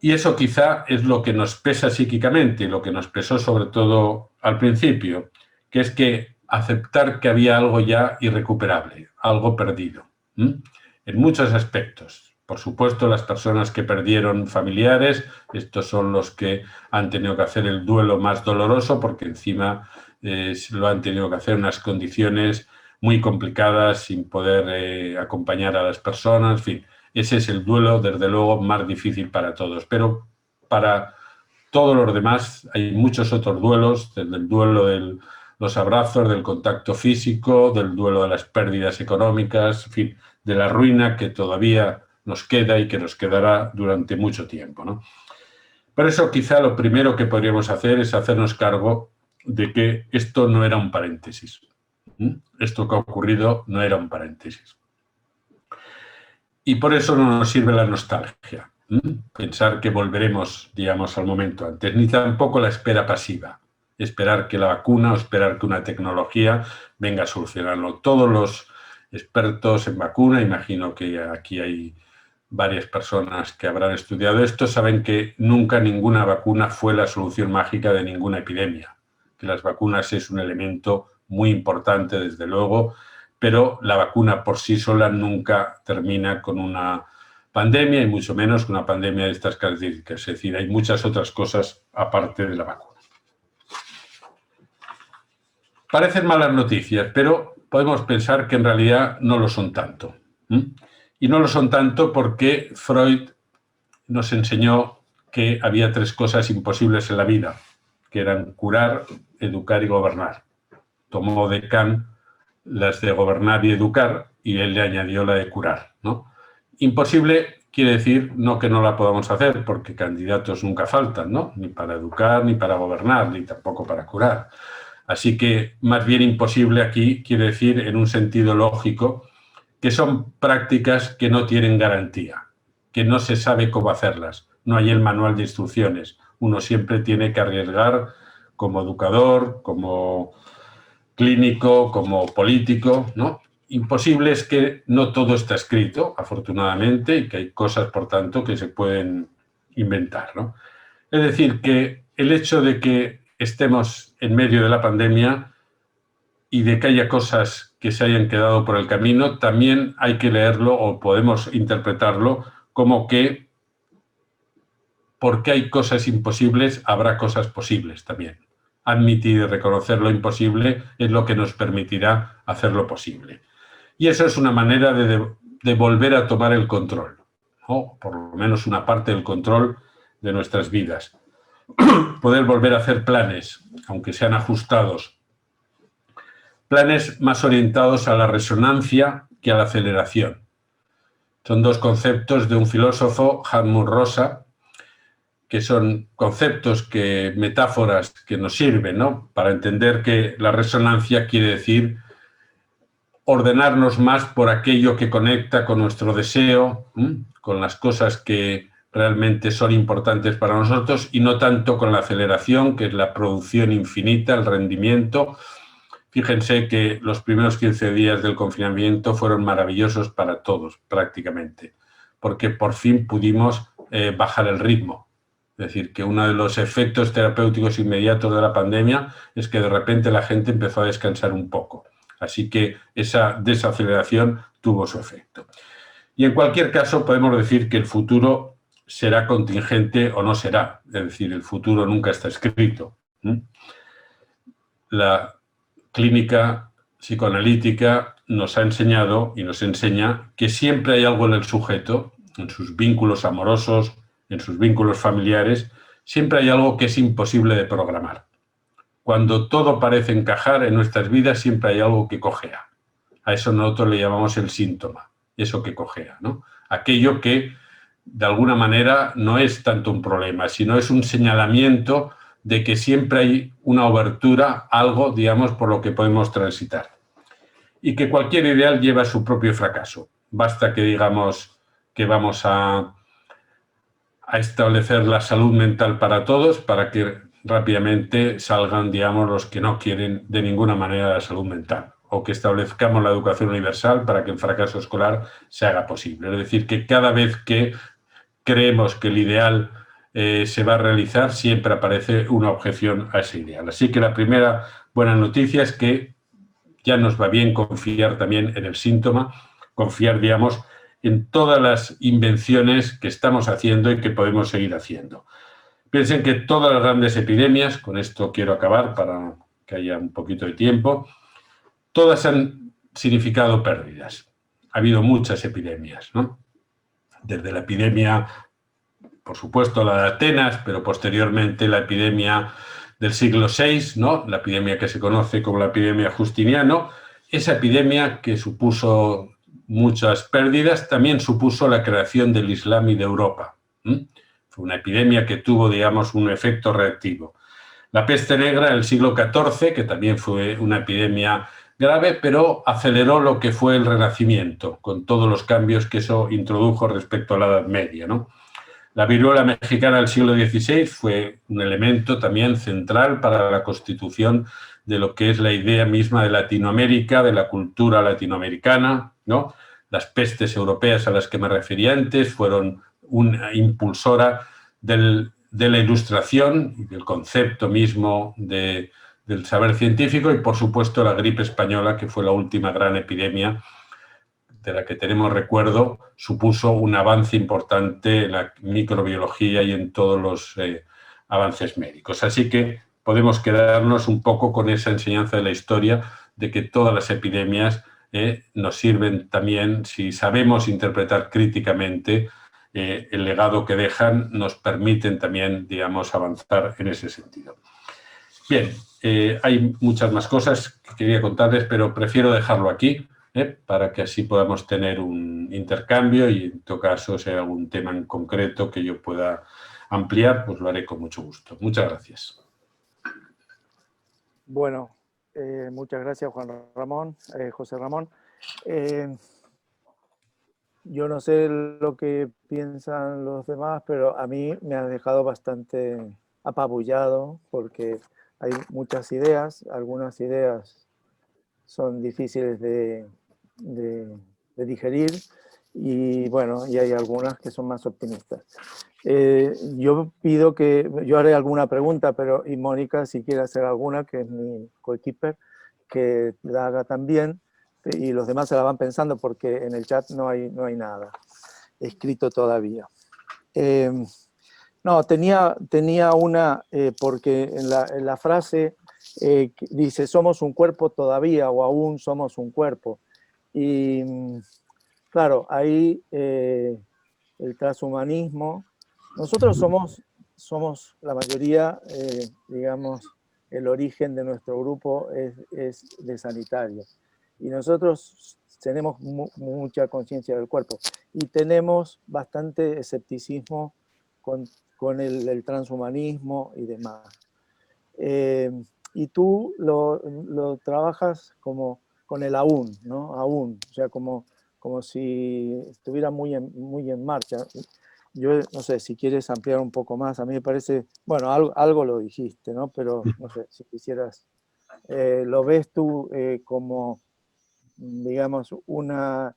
Y eso quizá es lo que nos pesa psíquicamente, lo que nos pesó sobre todo al principio, que es que aceptar que había algo ya irrecuperable, algo perdido, en muchos aspectos. Por supuesto, las personas que perdieron familiares, estos son los que han tenido que hacer el duelo más doloroso, porque encima lo han tenido que hacer en unas condiciones muy complicadas, sin poder acompañar a las personas, en fin. Ese es el duelo, desde luego, más difícil para todos. Pero para todos los demás hay muchos otros duelos, desde el duelo de los abrazos, del contacto físico, del duelo de las pérdidas económicas, en fin, de la ruina que todavía nos queda y que nos quedará durante mucho tiempo, ¿no? Por eso quizá lo primero que podríamos hacer es hacernos cargo de que esto no era un paréntesis. Esto que ha ocurrido no era un paréntesis. Y por eso no nos sirve la nostalgia, pensar que volveremos, digamos, al momento antes, ni tampoco la espera pasiva, esperar que la vacuna o esperar que una tecnología venga a solucionarlo. Todos los expertos en vacuna, imagino que aquí hay varias personas que habrán estudiado esto, saben que nunca ninguna vacuna fue la solución mágica de ninguna epidemia, que las vacunas es un elemento muy importante, desde luego, pero la vacuna por sí sola nunca termina con una pandemia y mucho menos con una pandemia de estas características. Es decir, hay muchas otras cosas aparte de la vacuna. Parecen malas noticias, pero podemos pensar que en realidad no lo son tanto. Y no lo son tanto porque Freud nos enseñó que había tres cosas imposibles en la vida, que eran curar, educar y gobernar. Tomó de Kant las de gobernar y educar y él le añadió la de curar, ¿no? Imposible quiere decir no que no la podamos hacer, porque candidatos nunca faltan, ¿no? Ni para educar, ni para gobernar, ni tampoco para curar. Así que más bien imposible aquí quiere decir, en un sentido lógico, que son prácticas que no tienen garantía, que no se sabe cómo hacerlas. No hay el manual de instrucciones. Uno siempre tiene que arriesgar como educador, como clínico, como político, ¿no? Imposible es que no todo está escrito, afortunadamente, y que hay cosas, por tanto, que se pueden inventar, ¿no? Es decir, que el hecho de que estemos en medio de la pandemia y de que haya cosas que se hayan quedado por el camino, también hay que leerlo o podemos interpretarlo como que porque hay cosas imposibles, habrá cosas posibles también. Admitir y reconocer lo imposible es lo que nos permitirá hacer lo posible. Y eso es una manera de volver a tomar el control, o por lo menos una parte del control de nuestras vidas. Poder volver a hacer planes, aunque sean ajustados. Planes más orientados a la resonancia que a la aceleración. Son dos conceptos de un filósofo, Hartmut Rosa, que son conceptos, metáforas que nos sirven, ¿no?, para entender que la resonancia quiere decir ordenarnos más por aquello que conecta con nuestro deseo, con las cosas que realmente son importantes para nosotros y no tanto con la aceleración, que es la producción infinita, el rendimiento. Fíjense que los primeros 15 días del confinamiento fueron maravillosos para todos, prácticamente, porque por fin pudimos bajar el ritmo. Es decir, que uno de los efectos terapéuticos inmediatos de la pandemia es que de repente la gente empezó a descansar un poco. Así que esa desaceleración tuvo su efecto. Y en cualquier caso podemos decir que el futuro será contingente o no será. Es decir, el futuro nunca está escrito. La clínica psicoanalítica nos ha enseñado y nos enseña que siempre hay algo en el sujeto, en sus vínculos amorosos, en sus vínculos familiares, siempre hay algo que es imposible de programar. Cuando todo parece encajar en nuestras vidas, siempre hay algo que cojea. A eso nosotros le llamamos el síntoma, eso que cojea, ¿no? Aquello que, de alguna manera, no es tanto un problema, sino es un señalamiento de que siempre hay una obertura, algo, digamos, por lo que podemos transitar. Y que cualquier ideal lleva su propio fracaso. Basta que digamos que vamos a establecer la salud mental para todos, para que rápidamente salgan, digamos, los que no quieren de ninguna manera la salud mental, o que establezcamos la educación universal para que el fracaso escolar se haga posible. Es decir, que cada vez que creemos que el ideal se va a realizar, siempre aparece una objeción a ese ideal. Así que la primera buena noticia es que ya nos va bien confiar también en el síntoma, confiar, digamos, en todas las invenciones que estamos haciendo y que podemos seguir haciendo. Piensen que todas las grandes epidemias, con esto quiero acabar para que haya un poquito de tiempo, todas han significado pérdidas. Ha habido muchas epidemias, ¿no? Desde la epidemia, por supuesto, la de Atenas, pero posteriormente la epidemia del siglo VI, ¿no?, la epidemia que se conoce como la epidemia Justiniano. Esa epidemia que supuso muchas pérdidas también supuso la creación del Islam y de Europa. Fue una epidemia que tuvo, digamos, un efecto reactivo. La peste negra del siglo XIV, que también fue una epidemia grave, pero aceleró lo que fue el Renacimiento, con todos los cambios que eso introdujo respecto a la Edad Media, ¿no? La viruela mexicana del siglo XVI fue un elemento también central para la constitución de lo que es la idea misma de Latinoamérica, de la cultura latinoamericana, ¿no? Las pestes europeas a las que me refería antes fueron una impulsora de la ilustración y del concepto mismo del saber científico y, por supuesto, la gripe española, que fue la última gran epidemia de la que tenemos recuerdo, supuso un avance importante en la microbiología y en todos los avances médicos. Así que podemos quedarnos un poco con esa enseñanza de la historia de que todas las epidemias nos sirven también, si sabemos interpretar críticamente el legado que dejan, nos permiten también, digamos, avanzar en ese sentido. Bien, hay muchas más cosas que quería contarles, pero prefiero dejarlo aquí, para que así podamos tener un intercambio y, en todo caso, si hay algún tema en concreto que yo pueda ampliar, pues lo haré con mucho gusto. Muchas gracias. Bueno, muchas gracias, José Ramón. Yo no sé lo que piensan los demás, pero a mí me ha dejado bastante apabullado porque hay muchas ideas, algunas ideas son difíciles de digerir y bueno, y hay algunas que son más optimistas. Yo pido que, yo haré alguna pregunta, pero y Mónica, si quiere hacer alguna, que es mi coequiper, que la haga también, y los demás se la van pensando porque en el chat no hay nada escrito todavía. No, tenía una, porque en la frase dice, somos un cuerpo todavía, o aún somos un cuerpo. Y claro, ahí el transhumanismo, nosotros somos la mayoría, digamos, el origen de nuestro grupo es de sanitario. Y nosotros tenemos mucha conciencia del cuerpo y tenemos bastante escepticismo con el transhumanismo y demás. Y tú lo trabajas como con el aún, ¿no? Aún, o sea, como si estuviera muy en marcha. Yo no sé si quieres ampliar un poco más. A mí me parece, bueno, algo lo dijiste, ¿no? Pero no sé, si quisieras, ¿lo ves tú como, digamos, una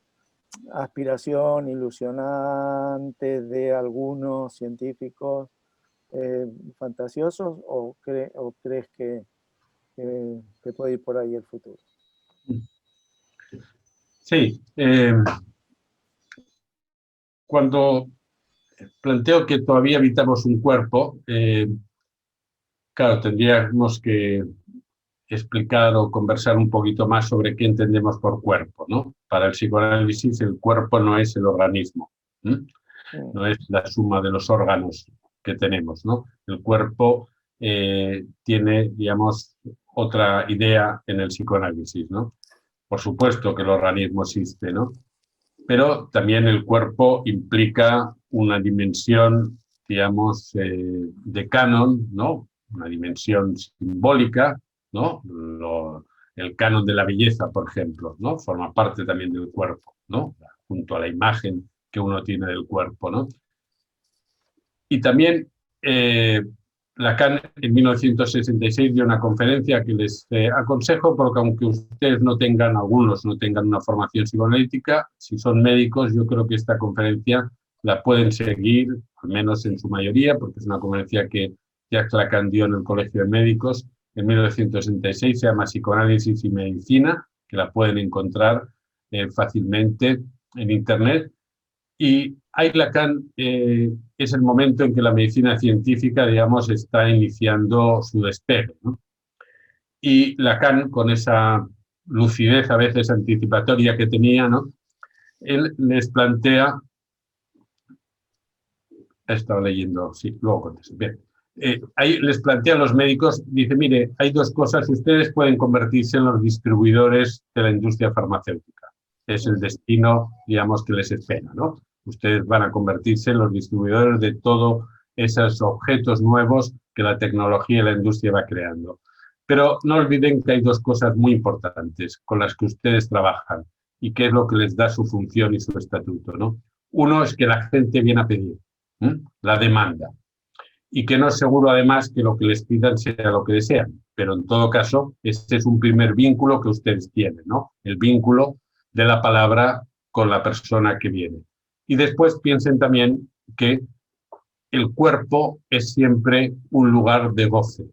aspiración ilusionante de algunos científicos fantasiosos o crees que puede ir por ahí el futuro? Sí, cuando planteo que todavía habitamos un cuerpo, claro, tendríamos que explicar o conversar un poquito más sobre qué entendemos por cuerpo, ¿no? Para el psicoanálisis, el cuerpo no es el organismo, no es la suma de los órganos que tenemos, ¿no? El cuerpo tiene, digamos, otra idea en el psicoanálisis, ¿no? Por supuesto que el organismo existe, ¿no? Pero también el cuerpo implica una dimensión, digamos, de canon, ¿no? Una dimensión simbólica, ¿no? El canon de la belleza, por ejemplo, ¿no? Forma parte también del cuerpo, ¿no? Junto a la imagen que uno tiene del cuerpo, ¿no? Y también Lacan en 1966 dio una conferencia que les aconsejo, porque aunque ustedes algunos no tengan una formación psicoanalítica, si son médicos, yo creo que esta conferencia la pueden seguir, al menos en su mayoría, porque es una conferencia que Jacques Lacan dio en el Colegio de Médicos en 1966, se llama Psicoanálisis y Medicina, que la pueden encontrar fácilmente en Internet. Y ahí Lacan es el momento en que la medicina científica, digamos, está iniciando su despegue, ¿no? Y Lacan, con esa lucidez a veces anticipatoria que tenía, ¿no? Él les plantea, he estado leyendo, sí, luego contesto, bien. Ahí les plantea a los médicos, dice, mire, hay dos cosas, ustedes pueden convertirse en los distribuidores de la industria farmacéutica. Es el destino, digamos, que les espera, ¿no? Ustedes van a convertirse en los distribuidores de todos esos objetos nuevos que la tecnología y la industria va creando. Pero no olviden que hay dos cosas muy importantes con las que ustedes trabajan y que es lo que les da su función y su estatuto, ¿no? Uno es que la gente viene a pedir, la demanda, y que no es seguro además que lo que les pidan sea lo que desean, pero en todo caso este es un primer vínculo que ustedes tienen, ¿no? El vínculo de la palabra con la persona que viene. Y después piensen también que el cuerpo es siempre un lugar de goce.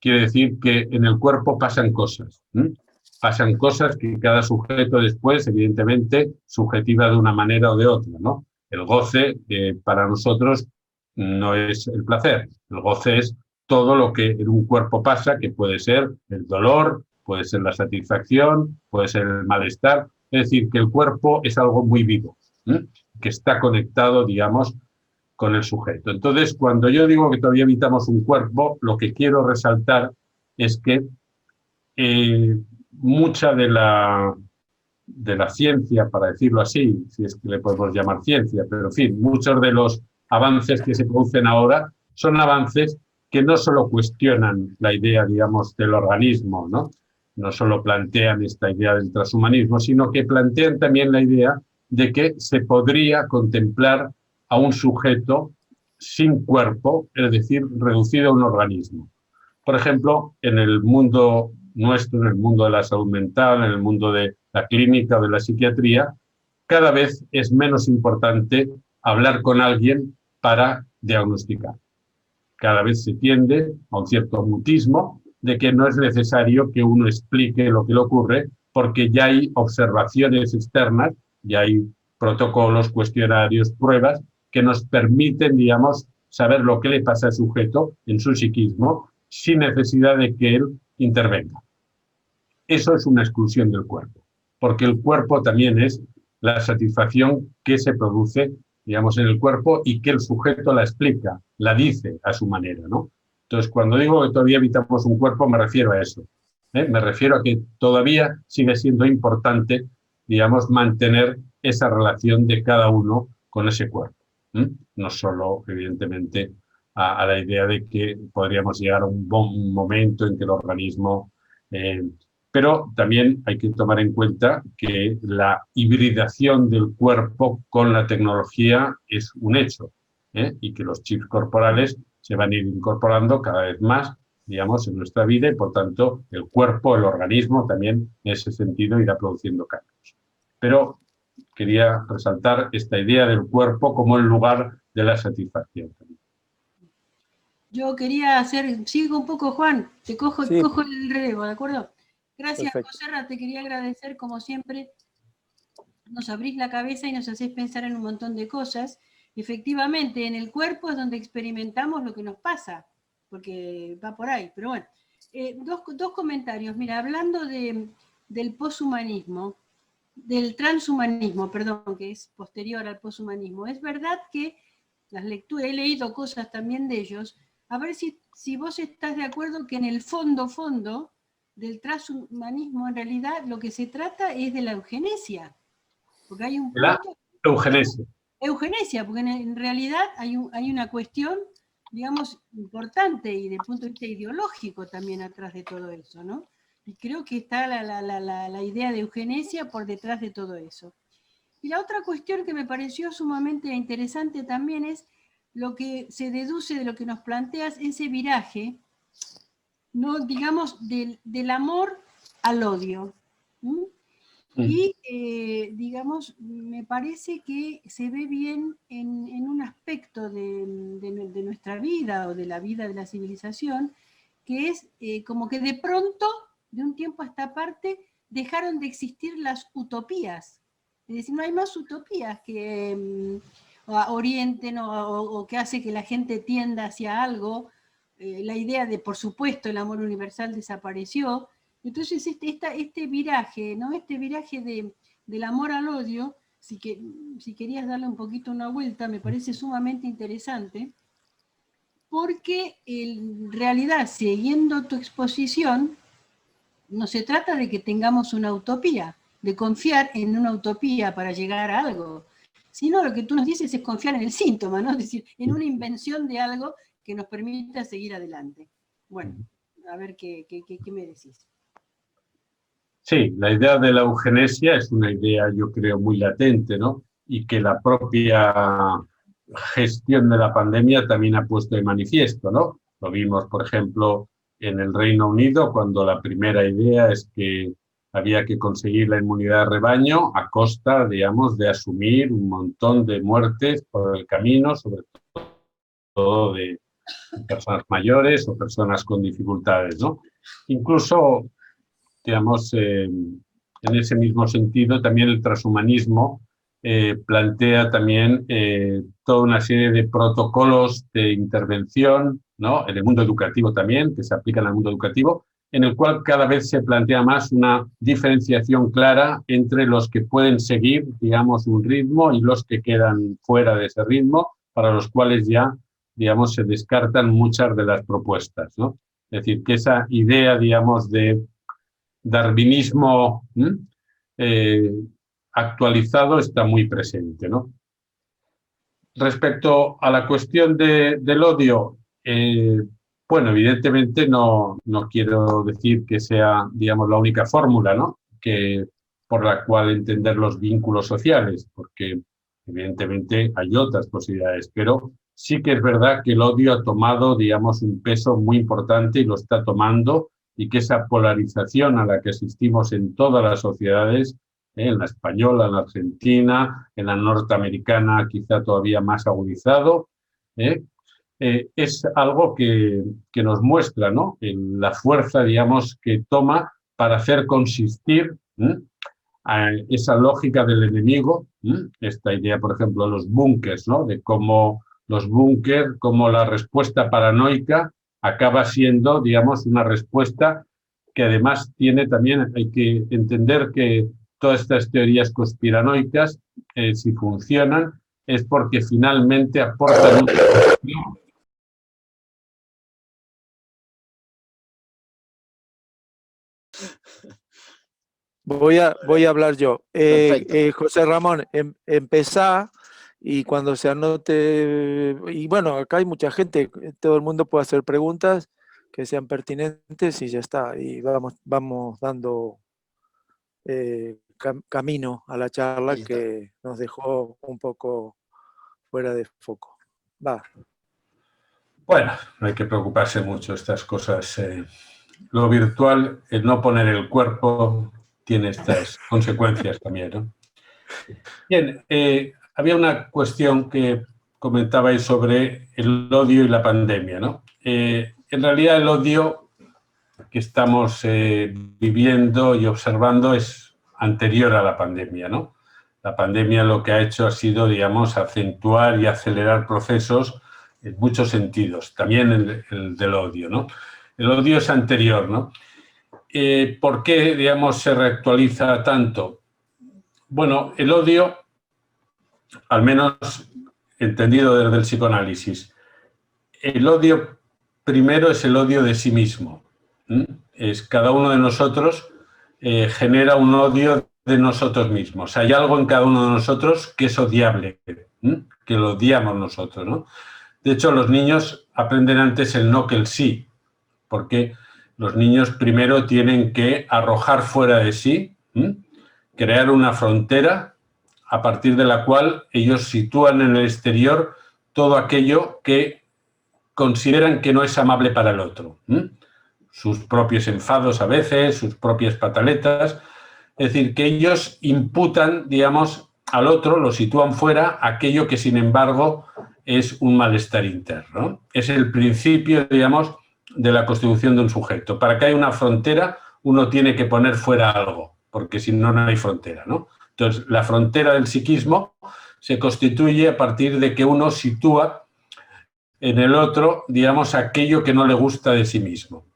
Quiere decir que en el cuerpo pasan cosas. Pasan cosas que cada sujeto después, evidentemente, subjetiva de una manera o de otra, ¿no? El goce, para nosotros, no es el placer. El goce es todo lo que en un cuerpo pasa, que puede ser el dolor, puede ser la satisfacción, puede ser el malestar. Es decir, que el cuerpo es algo muy vivo, que está conectado, digamos, con el sujeto. Entonces, cuando yo digo que todavía habitamos un cuerpo, lo que quiero resaltar es que mucha de la ciencia, para decirlo así, si es que le podemos llamar ciencia, pero en fin, muchos de los avances que se producen ahora son avances que no solo cuestionan la idea, digamos, del organismo, ¿no? No solo plantean esta idea del transhumanismo, sino que plantean también la idea de que se podría contemplar a un sujeto sin cuerpo, es decir, reducido a un organismo. Por ejemplo, en el mundo nuestro, en el mundo de la salud mental, en el mundo de la clínica o de la psiquiatría, cada vez es menos importante hablar con alguien para diagnosticar. Cada vez se tiende a un cierto mutismo de que no es necesario que uno explique lo que le ocurre porque ya hay observaciones externas, ya hay protocolos, cuestionarios, pruebas que nos permiten, digamos, saber lo que le pasa al sujeto en su psiquismo sin necesidad de que él intervenga. Eso es una exclusión del cuerpo, porque el cuerpo también es la satisfacción que se produce, digamos, en el cuerpo y que el sujeto la explica, la dice a su manera, ¿no? Entonces, cuando digo que todavía habitamos un cuerpo, me refiero a eso. Me refiero a que todavía sigue siendo importante, digamos, mantener esa relación de cada uno con ese cuerpo. No solo, evidentemente, a la idea de que podríamos llegar a un buen momento en que el organismo... pero también hay que tomar en cuenta que la hibridación del cuerpo con la tecnología es un hecho, y que los chips corporales se van a ir incorporando cada vez más, digamos, en nuestra vida y, por tanto, el cuerpo, el organismo también en ese sentido irá produciendo cambios. Pero quería resaltar esta idea del cuerpo como el lugar de la satisfacción. Yo quería hacer, sigo un poco, Juan, te cojo el relevo, ¿de acuerdo? Gracias, Joserra, te quería agradecer, como siempre, nos abrís la cabeza y nos hacés pensar en un montón de cosas. Efectivamente, en el cuerpo es donde experimentamos lo que nos pasa, porque va por ahí, pero bueno. Dos comentarios, mira, hablando del poshumanismo, del transhumanismo, perdón, que es posterior al poshumanismo, es verdad que las lecturas, he leído cosas también de ellos, a ver si vos estás de acuerdo que en el fondo del transhumanismo en realidad lo que se trata es de la eugenesia, porque hay un punto... La eugenesia. Eugenesia, porque en realidad hay una cuestión, digamos, importante y desde el punto de vista ideológico también atrás de todo eso, ¿no? Y creo que está la idea de eugenesia por detrás de todo eso. Y la otra cuestión que me pareció sumamente interesante también es lo que se deduce de lo que nos planteas, ese viraje, ¿no? Digamos, del amor al odio. Y, digamos, me parece que se ve bien en un aspecto de nuestra vida o de la vida de la civilización, que es como que de pronto, de un tiempo a esta parte, dejaron de existir las utopías. Es decir, no hay más utopías que orienten o que hace que la gente tienda hacia algo. La idea de, por supuesto, el amor universal desapareció. Entonces este viraje, ¿no? Este viraje del amor al odio, si querías darle un poquito una vuelta, me parece sumamente interesante, porque en realidad, siguiendo tu exposición, no se trata de que tengamos una utopía, de confiar en una utopía para llegar a algo, sino lo que tú nos dices es confiar en el síntoma, ¿no? Es decir, en una invención de algo que nos permita seguir adelante. Bueno, a ver qué me decís. Sí, la idea de la eugenesia es una idea, yo creo, muy latente, ¿no? Y que la propia gestión de la pandemia también ha puesto de manifiesto, ¿no? Lo vimos, por ejemplo, en el Reino Unido, cuando la primera idea es que había que conseguir la inmunidad de rebaño a costa, digamos, de asumir un montón de muertes por el camino, sobre todo de personas mayores o personas con dificultades, ¿no? Incluso, digamos, en ese mismo sentido, también el transhumanismo plantea también toda una serie de protocolos de intervención, ¿no? En el mundo educativo también, que se aplican al mundo educativo, en el cual cada vez se plantea más una diferenciación clara entre los que pueden seguir, digamos, un ritmo y los que quedan fuera de ese ritmo, para los cuales ya, digamos, se descartan muchas de las propuestas, ¿no? Es decir, que esa idea, digamos, de darwinismo actualizado está muy presente, ¿no? Respecto a la cuestión del odio, bueno, evidentemente no quiero decir que sea, digamos, la única fórmula, ¿no? Por la cual entender los vínculos sociales, porque evidentemente hay otras posibilidades, pero sí que es verdad que el odio ha tomado, digamos, un peso muy importante y lo está tomando, y que esa polarización a la que asistimos en todas las sociedades en la española, en la argentina, en la norteamericana quizá todavía más agudizado. Es algo que nos muestra, ¿no?, la fuerza, digamos, que toma para hacer consistir a esa lógica del enemigo, esta idea, por ejemplo, de los búnkers, ¿no?, de cómo los búnkers, como la respuesta paranoica acaba siendo, digamos, una respuesta que además tiene también, hay que entender que todas estas teorías conspiranoicas, si funcionan, es porque finalmente aportan un... Voy a hablar yo. José Ramón, empezá y cuando se anote, y bueno, acá hay mucha gente, todo el mundo puede hacer preguntas que sean pertinentes y ya está. Y vamos dando camino a la charla que nos dejó un poco fuera de foco. Va. Bueno, no hay que preocuparse mucho estas cosas. Lo virtual, el no poner el cuerpo, tiene estas consecuencias también, ¿no? Bien, había una cuestión que comentabais sobre el odio y la pandemia, ¿no? En realidad el odio que estamos viviendo y observando es anterior a la pandemia, ¿no? La pandemia lo que ha hecho ha sido, digamos, acentuar y acelerar procesos en muchos sentidos, también el del odio, ¿no? El odio es anterior, ¿no? ¿Por qué, digamos, se reactualiza tanto? Bueno, el odio, al menos entendido desde el psicoanálisis, el odio primero es el odio de sí mismo. Es cada uno de nosotros genera un odio de nosotros mismos. Hay algo en cada uno de nosotros que es odiable, que lo odiamos nosotros, ¿no? De hecho, los niños aprenden antes el no que el sí, porque los niños primero tienen que arrojar fuera de sí, crear una frontera a partir de la cual ellos sitúan en el exterior todo aquello que consideran que no es amable para el otro. Sus propios enfados a veces, sus propias pataletas. Es decir, que ellos imputan, digamos, al otro, lo sitúan fuera, aquello que sin embargo es un malestar interno. Es el principio, digamos, de la constitución de un sujeto. Para que haya una frontera, uno tiene que poner fuera algo, porque si no, no hay frontera, ¿no? Entonces, la frontera del psiquismo se constituye a partir de que uno sitúa en el otro, digamos, aquello que no le gusta de sí mismo.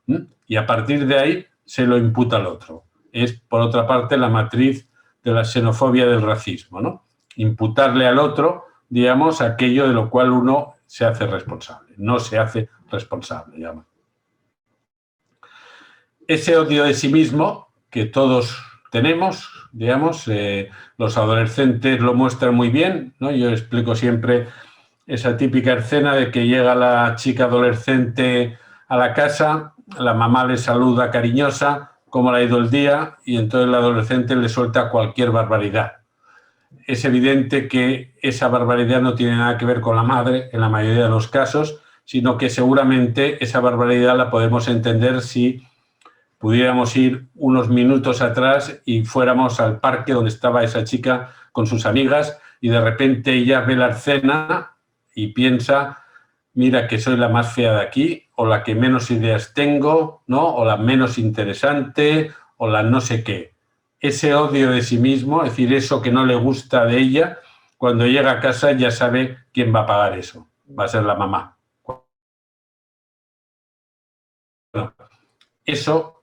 Y a partir de ahí se lo imputa al otro. Es, por otra parte, la matriz de la xenofobia del racismo, ¿no? Imputarle al otro, digamos, aquello de lo cual uno se hace responsable. No se hace responsable, digamos. Ese odio de sí mismo que todos tenemos, digamos, los adolescentes lo muestran muy bien, ¿no? Yo explico siempre esa típica escena de que llega la chica adolescente a la casa, la mamá le saluda cariñosa, cómo le ha ido el día, y entonces el adolescente le suelta cualquier barbaridad. Es evidente que esa barbaridad no tiene nada que ver con la madre, en la mayoría de los casos, sino que seguramente esa barbaridad la podemos entender si pudiéramos ir unos minutos atrás y fuéramos al parque donde estaba esa chica con sus amigas y de repente ella ve la escena y piensa, mira que soy la más fea de aquí, o la que menos ideas tengo, ¿no? O la menos interesante, o la no sé qué. Ese odio de sí mismo, es decir, eso que no le gusta de ella, cuando llega a casa ya sabe quién va a pagar eso. Va a ser la mamá. Bueno, eso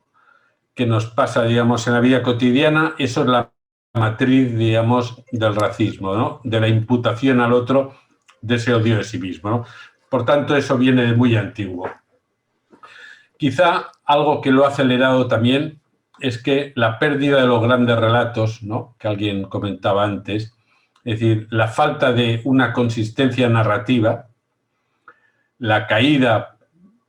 que nos pasa, digamos, en la vida cotidiana, eso es la matriz, digamos, del racismo, ¿no? De la imputación al otro de ese odio de sí mismo, ¿no? Por tanto, eso viene de muy antiguo. Quizá algo que lo ha acelerado también es que la pérdida de los grandes relatos, ¿no?, que alguien comentaba antes, es decir, la falta de una consistencia narrativa, la caída,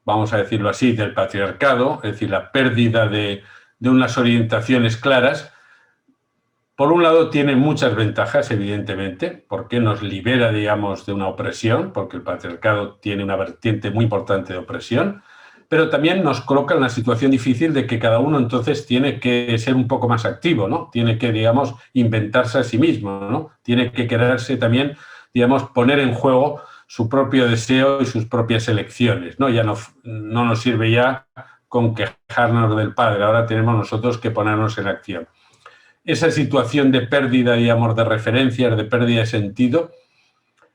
vamos a decirlo así, del patriarcado, es decir, la pérdida de unas orientaciones claras, por un lado tiene muchas ventajas, evidentemente, porque nos libera, digamos, de una opresión, porque el patriarcado tiene una vertiente muy importante de opresión, pero también nos coloca en la situación difícil de que cada uno entonces tiene que ser un poco más activo, ¿no? Tiene que, digamos, inventarse a sí mismo, ¿no? Tiene que quererse también, digamos, poner en juego su propio deseo y sus propias elecciones, ¿no? Ya no nos sirve ya con quejarnos del padre, ahora tenemos nosotros que ponernos en acción. Esa situación de pérdida, digamos, de referencias, de pérdida de sentido,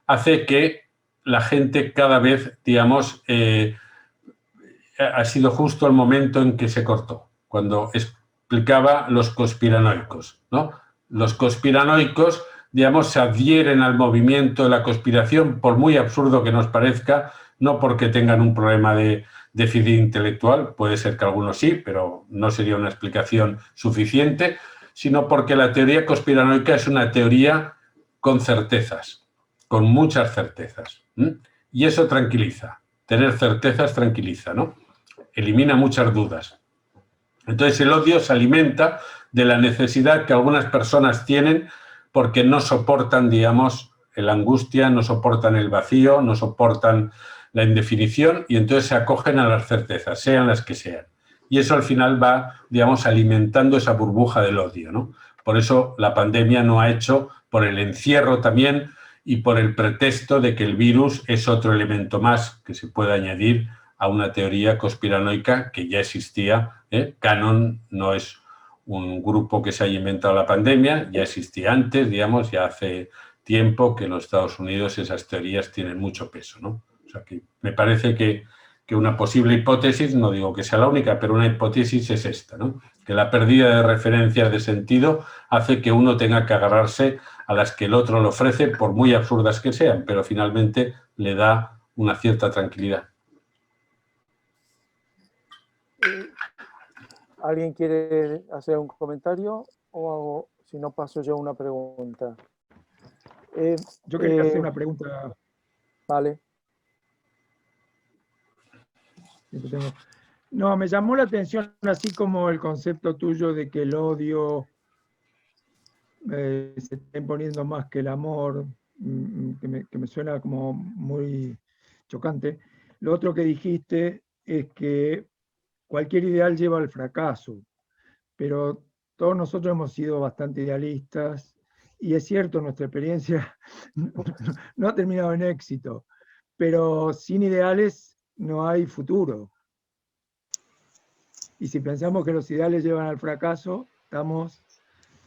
hace que la gente cada vez, digamos, ha sido justo el momento en que se cortó, cuando explicaba los conspiranoicos, ¿no? Los conspiranoicos, digamos, se adhieren al movimiento de la conspiración, por muy absurdo que nos parezca, no porque tengan un problema de déficit intelectual, puede ser que algunos sí, pero no sería una explicación suficiente, sino porque la teoría conspiranoica es una teoría con certezas, con muchas certezas. Y eso tranquiliza. Tener certezas tranquiliza, ¿no? Elimina muchas dudas. Entonces el odio se alimenta de la necesidad que algunas personas tienen porque no soportan, digamos, la angustia, no soportan el vacío, no soportan la indefinición y entonces se acogen a las certezas, sean las que sean. Y eso al final va, digamos, alimentando esa burbuja del odio, ¿no? Por eso la pandemia no ha hecho, por el encierro también y por el pretexto de que el virus es otro elemento más que se puede añadir a una teoría conspiranoica que ya existía. Canon no es un grupo que se haya inventado la pandemia, ya existía antes, digamos, ya hace tiempo que en los Estados Unidos esas teorías tienen mucho peso, ¿no? O sea, que me parece que una posible hipótesis, no digo que sea la única, pero una hipótesis es esta, ¿no? Que la pérdida de referencias de sentido hace que uno tenga que agarrarse a las que el otro le ofrece, por muy absurdas que sean, pero finalmente le da una cierta tranquilidad. ¿Alguien quiere hacer un comentario o si no paso yo una pregunta? Yo quería hacer una pregunta. Vale. No, me llamó la atención así como el concepto tuyo de que el odio se está imponiendo más que el amor, que me suena como muy chocante. Lo otro que dijiste es que cualquier ideal lleva al fracaso, pero todos nosotros hemos sido bastante idealistas y es cierto, nuestra experiencia no ha terminado en éxito, pero sin ideales no hay futuro. Y si pensamos que los ideales llevan al fracaso,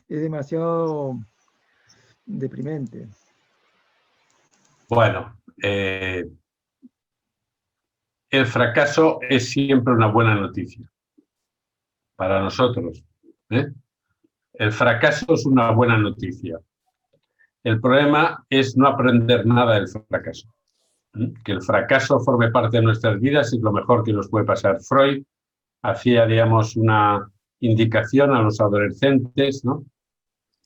es demasiado deprimente. Bueno, el fracaso es siempre una buena noticia para nosotros. El fracaso es una buena noticia. El problema es no aprender nada del fracaso. Que el fracaso forme parte de nuestras vidas es lo mejor que nos puede pasar. Freud hacía, digamos, una indicación a los adolescentes, ¿no?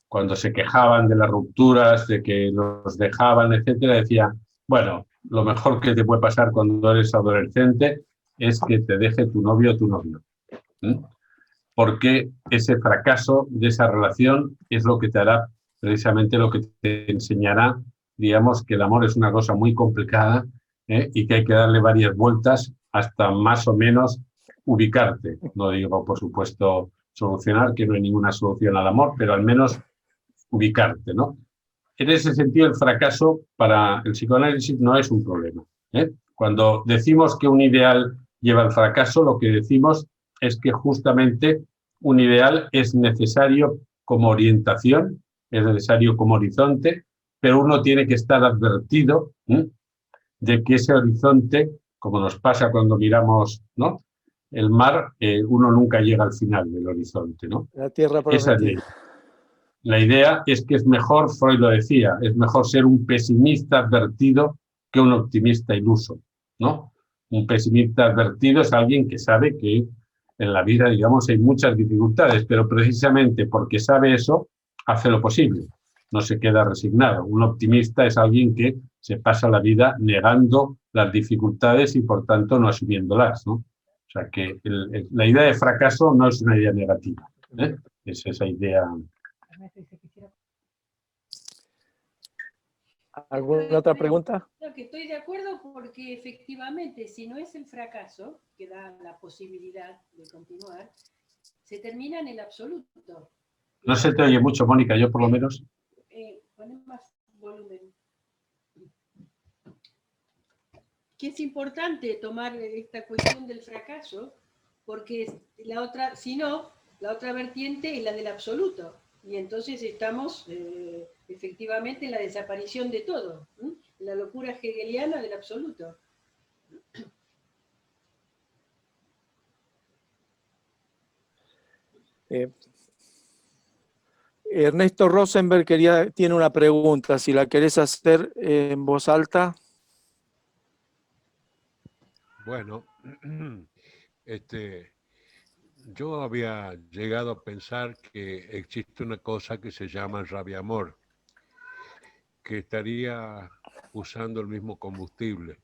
Cuando se quejaban de las rupturas, de que los dejaban, etcétera, decía, bueno, lo mejor que te puede pasar cuando eres adolescente es que te deje tu novio o tu novio. Porque ese fracaso de esa relación es lo que te hará, precisamente lo que te enseñará, digamos, que el amor es una cosa muy complicada y que hay que darle varias vueltas hasta más o menos ubicarte. No digo, por supuesto, solucionar, que no hay ninguna solución al amor, pero al menos ubicarte, ¿no? En ese sentido, el fracaso para el psicoanálisis no es un problema. Cuando decimos que un ideal lleva al fracaso, lo que decimos es que justamente un ideal es necesario como orientación, es necesario como horizonte, pero uno tiene que estar advertido de que ese horizonte, como nos pasa cuando miramos, ¿no?, el mar, uno nunca llega al final del horizonte, ¿no? La tierra prometida. Esa es la idea es que es mejor, Freud lo decía, es mejor ser un pesimista advertido que un optimista iluso, ¿no? Un pesimista advertido es alguien que sabe que en la vida, digamos, hay muchas dificultades, pero precisamente porque sabe eso, hace lo posible, no se queda resignado. Un optimista es alguien que se pasa la vida negando las dificultades y, por tanto, no asumiéndolas, ¿no? O sea, que la idea de fracaso no es una idea negativa, es esa idea. ¿Alguna otra pregunta? No, que estoy de acuerdo porque efectivamente, si no es el fracaso que da la posibilidad de continuar, se termina en el absoluto. No se te oye mucho, Mónica, yo por lo menos. Poner más volumen. Que es importante tomar esta cuestión del fracaso, porque la otra, si no, la otra vertiente es la del absoluto. Y entonces estamos efectivamente en la desaparición de todo, la locura hegeliana del absoluto. Ernesto Rosenberg tiene una pregunta, si la querés hacer en voz alta. Bueno, yo había llegado a pensar que existe una cosa que se llama rabia-amor, que estaría usando el mismo combustible,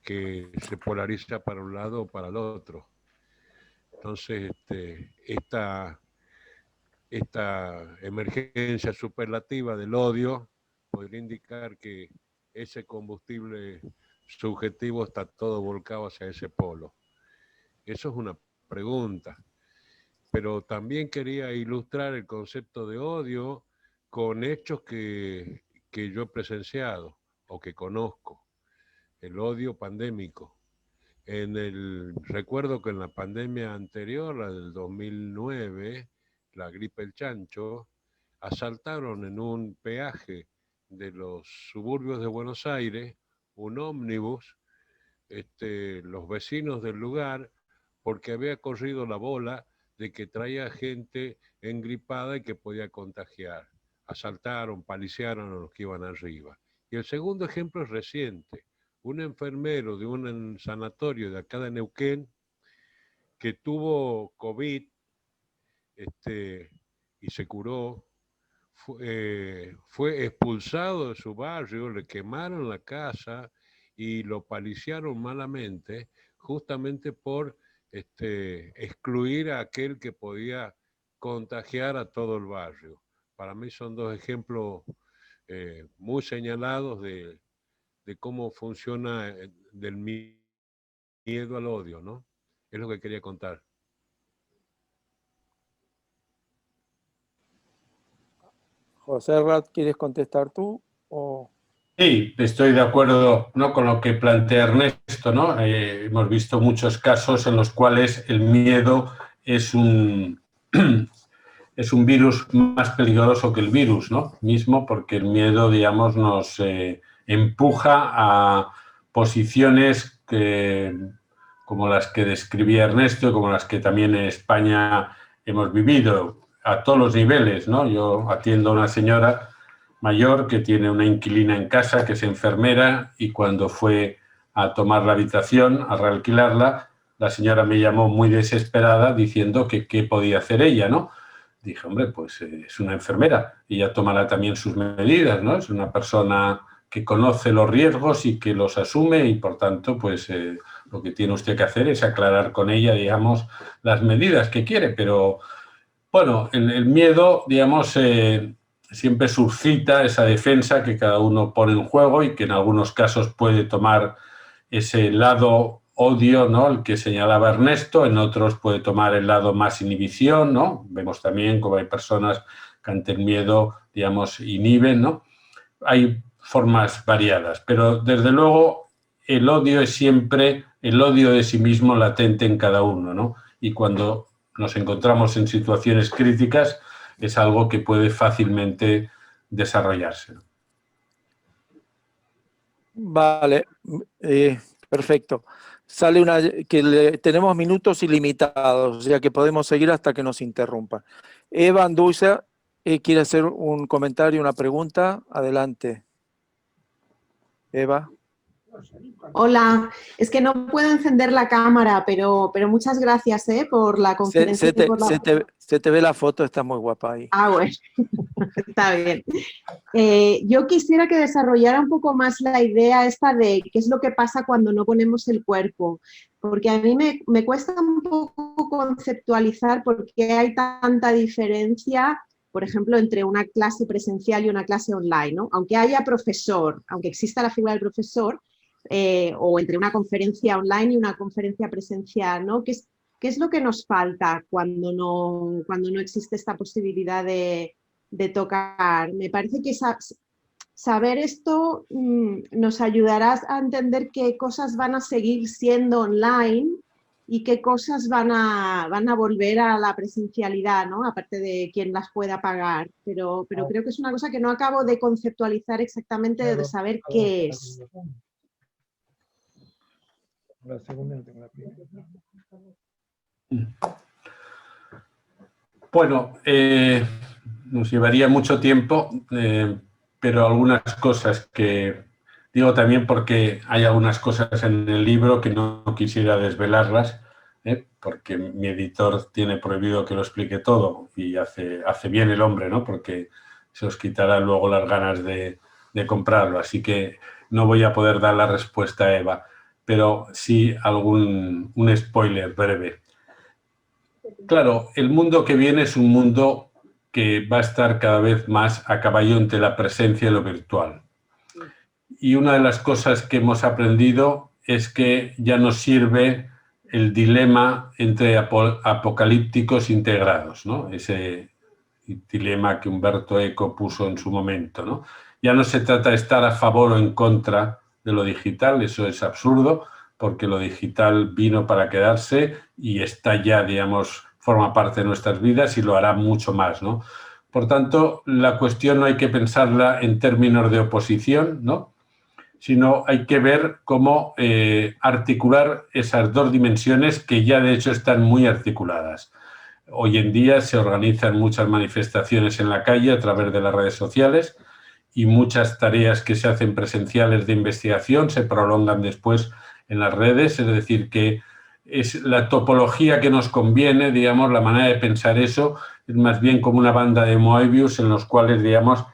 que se polariza para un lado o para el otro. Entonces, esta emergencia superlativa del odio podría indicar que ese combustible subjetivo está todo volcado hacia ese polo. Eso es una pregunta. Pero también quería ilustrar el concepto de odio con hechos que yo he presenciado o que conozco. El odio pandémico. Recuerdo que en la pandemia anterior, la del 2009, la gripe del chancho, asaltaron en un peaje de los suburbios de Buenos Aires un ómnibus, los vecinos del lugar, porque había corrido la bola de que traía gente engripada y que podía contagiar. Asaltaron, paliciaron a los que iban arriba. Y el segundo ejemplo es reciente. Un enfermero de un sanatorio de acá de Neuquén que tuvo COVID y se curó, fue expulsado de su barrio, le quemaron la casa y lo paliciaron malamente, justamente por excluir a aquel que podía contagiar a todo el barrio. Para mí son dos ejemplos muy señalados de cómo funciona del miedo al odio, ¿no? Es lo que quería contar. José Rat, ¿quieres contestar tú? O... Sí, estoy de acuerdo, ¿no?, con lo que plantea Ernesto, ¿no? Hemos visto muchos casos en los cuales el miedo es un virus más peligroso que el virus, ¿no? Mismo porque el miedo, digamos, nos empuja a posiciones como las que describía Ernesto y como las que también en España hemos vivido a todos los niveles, ¿no? Yo atiendo a una señora mayor que tiene una inquilina en casa, que es enfermera, y cuando fue a tomar la habitación, a realquilarla, la señora me llamó muy desesperada diciendo que qué podía hacer ella, ¿no? Dije, hombre, pues es una enfermera, ella tomará también sus medidas, ¿no? Es una persona que conoce los riesgos y que los asume y, por tanto, pues lo que tiene usted que hacer es aclarar con ella, digamos, las medidas que quiere. Pero, bueno, el miedo, digamos, siempre suscita esa defensa que cada uno pone en juego y que en algunos casos puede tomar ese lado odio, ¿no?, el que señalaba Ernesto, en otros puede tomar el lado más inhibición, ¿no? Vemos también cómo hay personas que ante el miedo, digamos, inhiben, ¿no? Hay formas variadas, pero desde luego el odio es siempre el odio de sí mismo latente en cada uno, ¿no? Y cuando nos encontramos en situaciones críticas es algo que puede fácilmente desarrollarse. Vale, perfecto. Sale tenemos minutos ilimitados, ya que podemos seguir hasta que nos interrumpa. Eva Anduiza quiere hacer un comentario, una pregunta. Adelante. Eva. Hola, es que no puedo encender la cámara, pero muchas gracias por la conferencia. Se te ve la foto, está muy guapa ahí. Ah, bueno, está bien. Yo quisiera que desarrollara un poco más la idea esta de qué es lo que pasa cuando no ponemos el cuerpo, porque a mí me cuesta un poco conceptualizar por qué hay tanta diferencia por ejemplo, entre una clase presencial y una clase online, ¿no? Aunque haya profesor, aunque exista la figura del profesor, o entre una conferencia online y una conferencia presencial, ¿no? ¿Qué es lo que nos falta cuando no existe esta posibilidad de tocar? Me parece que saber esto nos ayudará a entender qué cosas van a seguir siendo online y qué cosas van a volver a la presencialidad, ¿no? Aparte de quien las pueda pagar. Pero creo que es una cosa que no acabo de conceptualizar exactamente, de saber qué es. La segunda no tengo la primera. Bueno, nos llevaría mucho tiempo, pero algunas cosas que digo también porque hay algunas cosas en el libro que no quisiera desvelarlas, porque mi editor tiene prohibido que lo explique todo y hace bien el hombre, ¿no? Porque se os quitará luego las ganas de comprarlo. Así que no voy a poder dar la respuesta a Eva, pero sí un spoiler breve. Claro, el mundo que viene es un mundo que va a estar cada vez más a caballo entre la presencia y lo virtual. Y una de las cosas que hemos aprendido es que ya nos sirve el dilema entre apocalípticos integrados, ¿no? Ese dilema que Umberto Eco puso en su momento, ¿no? Ya no se trata de estar a favor o en contra de lo digital, eso es absurdo, porque lo digital vino para quedarse y está ya, digamos, forma parte de nuestras vidas y lo hará mucho más, ¿no? Por tanto, la cuestión no hay que pensarla en términos de oposición, ¿no? Sino hay que ver cómo articular esas dos dimensiones que ya de hecho están muy articuladas. Hoy en día se organizan muchas manifestaciones en la calle a través de las redes sociales y muchas tareas que se hacen presenciales de investigación se prolongan después en las redes, es decir, que es la topología que nos conviene, digamos, la manera de pensar eso es más bien como una banda de Moebius en los cuales, digamos,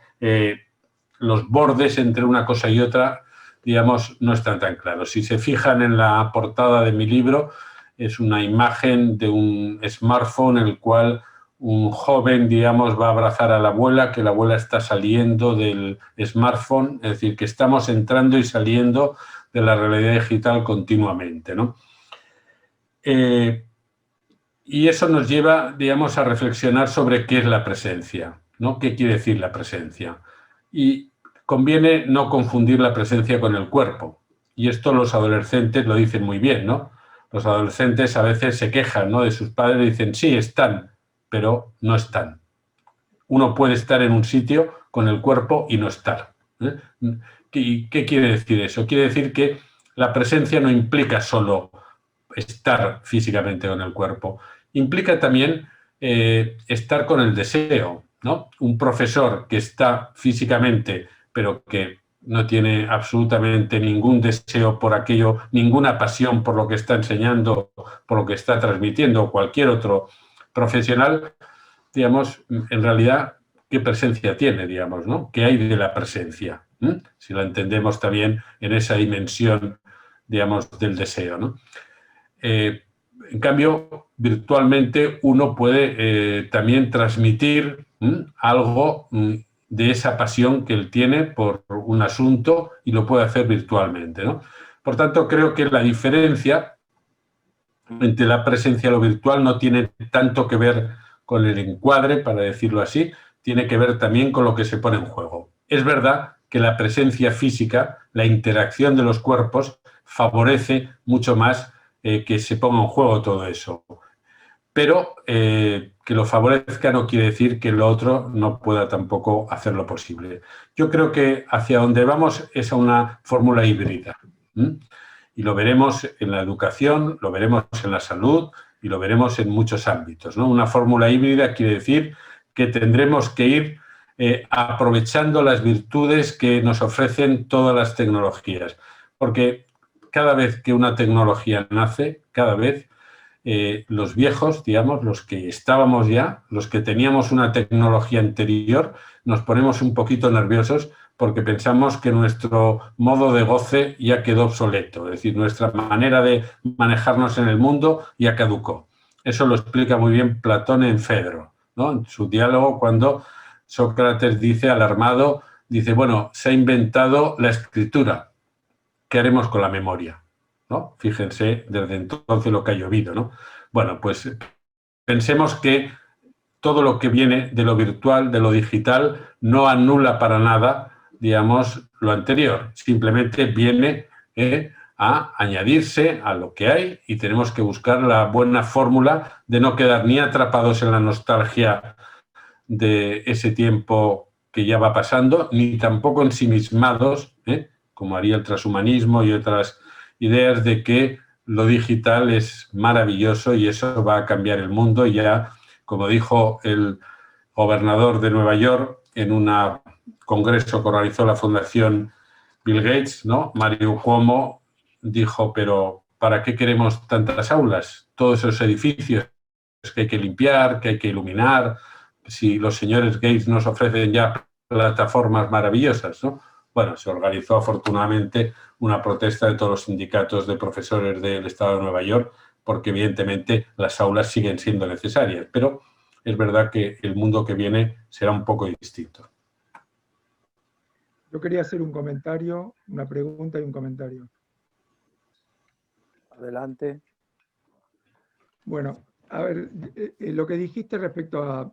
los bordes entre una cosa y otra, digamos, no están tan claros. Si se fijan en la portada de mi libro, es una imagen de un smartphone en el cual un joven, digamos, va a abrazar a la abuela, que la abuela está saliendo del smartphone, es decir, que estamos entrando y saliendo de la realidad digital continuamente, ¿no? Y eso nos lleva, digamos, a reflexionar sobre qué es la presencia, ¿no? ¿Qué quiere decir la presencia? Y conviene no confundir la presencia con el cuerpo. Y esto los adolescentes lo dicen muy bien, ¿no? Los adolescentes a veces se quejan, ¿no?, de sus padres y dicen, sí, están, pero no están. Uno puede estar en un sitio con el cuerpo y no estar. ¿Qué quiere decir eso? Quiere decir que la presencia no implica solo estar físicamente con el cuerpo, implica también estar con el deseo, ¿no? Un profesor que está físicamente, pero que no tiene absolutamente ningún deseo por aquello, ninguna pasión por lo que está enseñando, por lo que está transmitiendo, o cualquier otro profesional, digamos, en realidad, ¿qué presencia tiene, digamos, ¿no? ¿Qué hay de la presencia? Si la entendemos también en esa dimensión, digamos, del deseo, ¿no? En cambio, virtualmente uno puede también transmitir algo de esa pasión que él tiene por un asunto y lo puede hacer virtualmente, ¿no? Por tanto, creo que la diferencia entre la presencia y lo virtual no tiene tanto que ver con el encuadre, para decirlo así, tiene que ver también con lo que se pone en juego. Es verdad que la presencia física, la interacción de los cuerpos, favorece mucho más que se ponga en juego todo eso. Pero que lo favorezca no quiere decir que lo otro no pueda tampoco hacerlo posible. Yo creo que hacia donde vamos es a una fórmula híbrida. Y lo veremos en la educación, lo veremos en la salud y lo veremos en muchos ámbitos, ¿no? Una fórmula híbrida quiere decir que tendremos que ir aprovechando las virtudes que nos ofrecen todas las tecnologías. Porque cada vez que una tecnología nace, cada vez los viejos, digamos, los que estábamos ya, los que teníamos una tecnología anterior, nos ponemos un poquito nerviosos porque pensamos que nuestro modo de goce ya quedó obsoleto, es decir, nuestra manera de manejarnos en el mundo ya caducó. Eso lo explica muy bien Platón en Fedro, ¿no? En su diálogo, cuando Sócrates dice, alarmado, dice, bueno, se ha inventado la escritura, ¿qué haremos con la memoria? ¿No? Fíjense desde entonces lo que ha llovido, ¿no? Bueno, pues pensemos que todo lo que viene de lo virtual, de lo digital, no anula para nada, digamos, lo anterior. Simplemente viene a añadirse a lo que hay y tenemos que buscar la buena fórmula de no quedar ni atrapados en la nostalgia de ese tiempo que ya va pasando, ni tampoco ensimismados, como haría el transhumanismo y otras ideas de que lo digital es maravilloso y eso va a cambiar el mundo. Y ya, como dijo el gobernador de Nueva York en un congreso que organizó la Fundación Bill Gates, ¿no? Mario Cuomo dijo, pero ¿para qué queremos tantas aulas? Todos esos edificios que hay que limpiar, que hay que iluminar, si los señores Gates nos ofrecen ya plataformas maravillosas, ¿no? Bueno, se organizó afortunadamente una protesta de todos los sindicatos de profesores del estado de Nueva York, porque evidentemente las aulas siguen siendo necesarias, pero es verdad que el mundo que viene será un poco distinto. Yo quería hacer un comentario, una pregunta y un comentario. Adelante. Bueno, a ver, lo que dijiste respecto a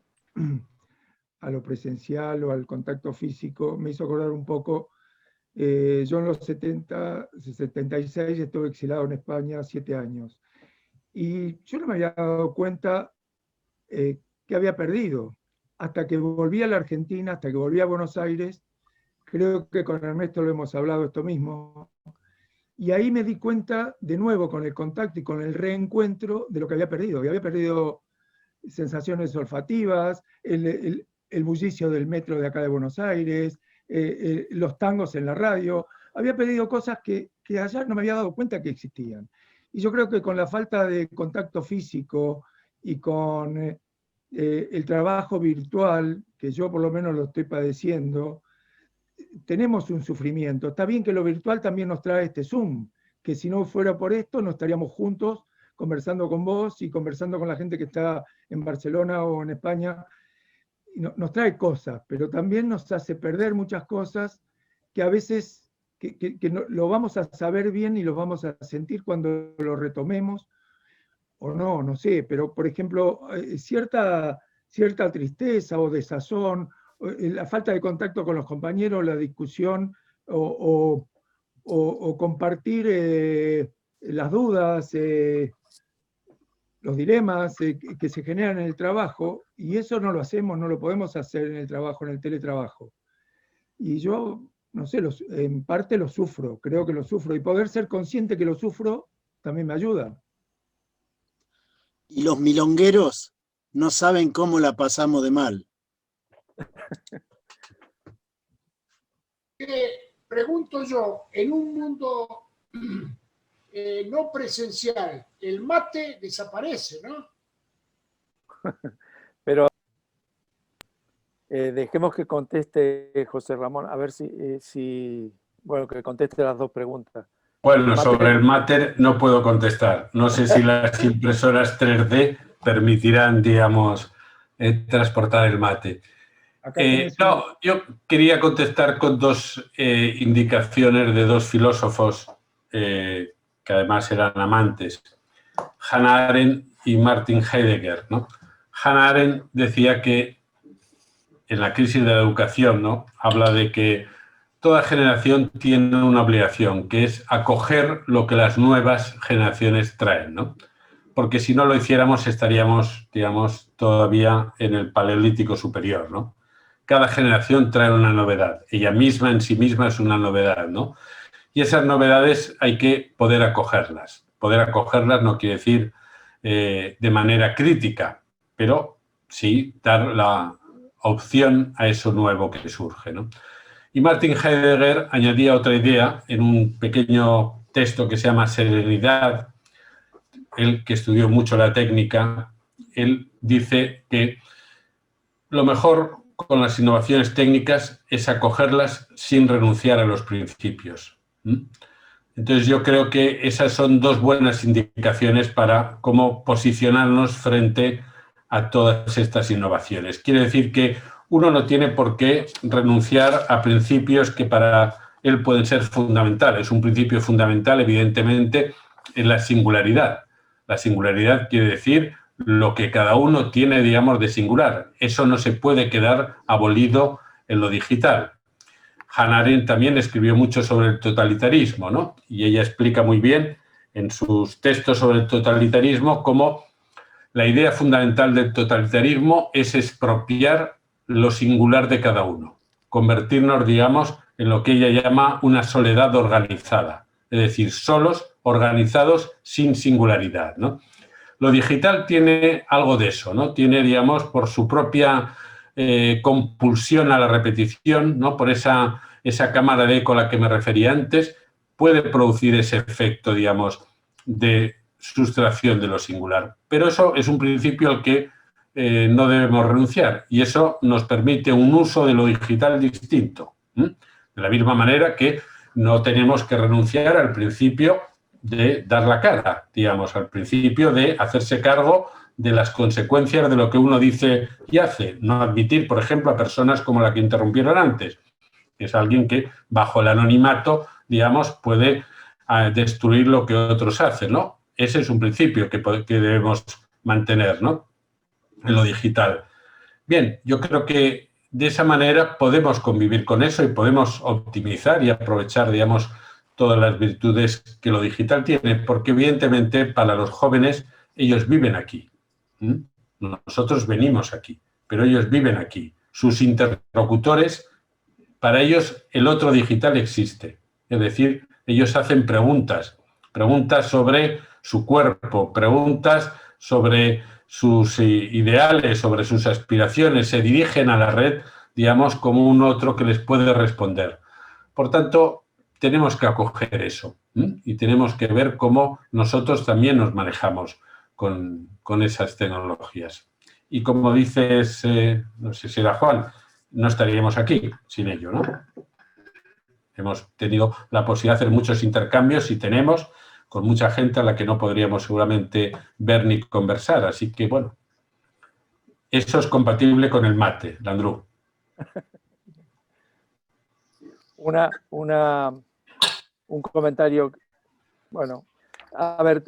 lo presencial o al contacto físico me hizo acordar un poco. Yo en los 76 estuve exilado en España 7 años y yo no me había dado cuenta que había perdido. Hasta que volví a la Argentina, hasta que volví a Buenos Aires, creo que con Ernesto lo hemos hablado esto mismo, y ahí me di cuenta de nuevo con el contacto y con el reencuentro de lo que había perdido. Y había perdido sensaciones olfativas, el bullicio del metro de acá de Buenos Aires, los tangos en la radio. Había perdido cosas que allá no me había dado cuenta que existían. Y yo creo que con la falta de contacto físico y con el trabajo virtual, que yo por lo menos lo estoy padeciendo, tenemos un sufrimiento. Está bien que lo virtual también nos trae este Zoom, que si no fuera por esto no estaríamos juntos conversando con vos y conversando con la gente que está en Barcelona o en España. Nos trae cosas, pero también nos hace perder muchas cosas que a veces que no, lo vamos a saber bien y lo vamos a sentir cuando lo retomemos, o no, no sé, pero por ejemplo, cierta tristeza o desazón, la falta de contacto con los compañeros, la discusión o compartir las dudas, los dilemas que se generan en el trabajo, y eso no lo hacemos, no lo podemos hacer en el trabajo, en el teletrabajo. Y yo, no sé, en parte lo sufro, creo que lo sufro, y poder ser consciente que lo sufro también me ayuda. Y los milongueros no saben cómo la pasamos de mal. Pregunto yo, en un mundo no presencial, el mate desaparece, ¿no? Pero dejemos que conteste José Ramón, a ver bueno, que conteste las dos preguntas. Bueno, sobre el mate no puedo contestar. No sé si las impresoras 3D permitirán, digamos, transportar el mate. No, yo quería contestar con dos indicaciones de dos filósofos que además eran amantes, Hannah Arendt y Martin Heidegger, ¿no? Hannah Arendt decía que en la crisis de la educación, ¿no?, habla de que toda generación tiene una obligación, que es acoger lo que las nuevas generaciones traen, ¿no? Porque si no lo hiciéramos estaríamos, digamos, todavía en el Paleolítico superior, ¿no? Cada generación trae una novedad. Ella misma, en sí misma, es una novedad, ¿no? Y esas novedades hay que poder acogerlas. Poder acogerlas no quiere decir de manera crítica, pero sí dar la opción a eso nuevo que surge, ¿no? Y Martin Heidegger añadía otra idea en un pequeño texto que se llama Serenidad. Él, que estudió mucho la técnica, él dice que lo mejor con las innovaciones técnicas es acogerlas sin renunciar a los principios. Entonces yo creo que esas son dos buenas indicaciones para cómo posicionarnos frente a todas estas innovaciones. Quiere decir que uno no tiene por qué renunciar a principios que para él pueden ser fundamentales. Un principio fundamental, evidentemente, es la singularidad. La singularidad quiere decir lo que cada uno tiene, digamos, de singular. Eso no se puede quedar abolido en lo digital. Hannah Arendt también escribió mucho sobre el totalitarismo, ¿no? Y ella explica muy bien en sus textos sobre el totalitarismo cómo la idea fundamental del totalitarismo es expropiar lo singular de cada uno, convertirnos, digamos, en lo que ella llama una soledad organizada, es decir, solos, organizados, sin singularidad, ¿no? Lo digital tiene algo de eso, ¿no? Tiene, digamos, por su propia compulsión a la repetición, ¿no? Por esa cámara de eco a la que me refería antes, puede producir ese efecto, digamos, de sustracción de lo singular. Pero eso es un principio al que no debemos renunciar y eso nos permite un uso de lo digital distinto. De la misma manera que no tenemos que renunciar al principio de dar la cara, digamos, al principio de hacerse cargo de las consecuencias de lo que uno dice y hace. No admitir, por ejemplo, a personas como la que interrumpieron antes, que es alguien que bajo el anonimato, digamos, puede destruir lo que otros hacen, ¿no? Ese es un principio que debemos mantener, ¿no? En lo digital. Bien, yo creo que de esa manera podemos convivir con eso y podemos optimizar y aprovechar, digamos, todas las virtudes que lo digital tiene, porque evidentemente para los jóvenes ellos viven aquí. Nosotros venimos aquí, pero ellos viven aquí. Sus interlocutores, para ellos el otro digital existe. Es decir, ellos hacen preguntas sobre su cuerpo, preguntas sobre sus ideales, sobre sus aspiraciones, se dirigen a la red, digamos, como un otro que les puede responder. Por tanto, tenemos que acoger eso y tenemos que ver cómo nosotros también nos manejamos con esas tecnologías. Y como dices, no sé si era Juan, no estaríamos aquí sin ello, ¿no? Hemos tenido la posibilidad de hacer muchos intercambios y tenemos con mucha gente a la que no podríamos seguramente ver ni conversar. Así que, bueno, eso es compatible con el mate, Landru. Un comentario, bueno, a ver,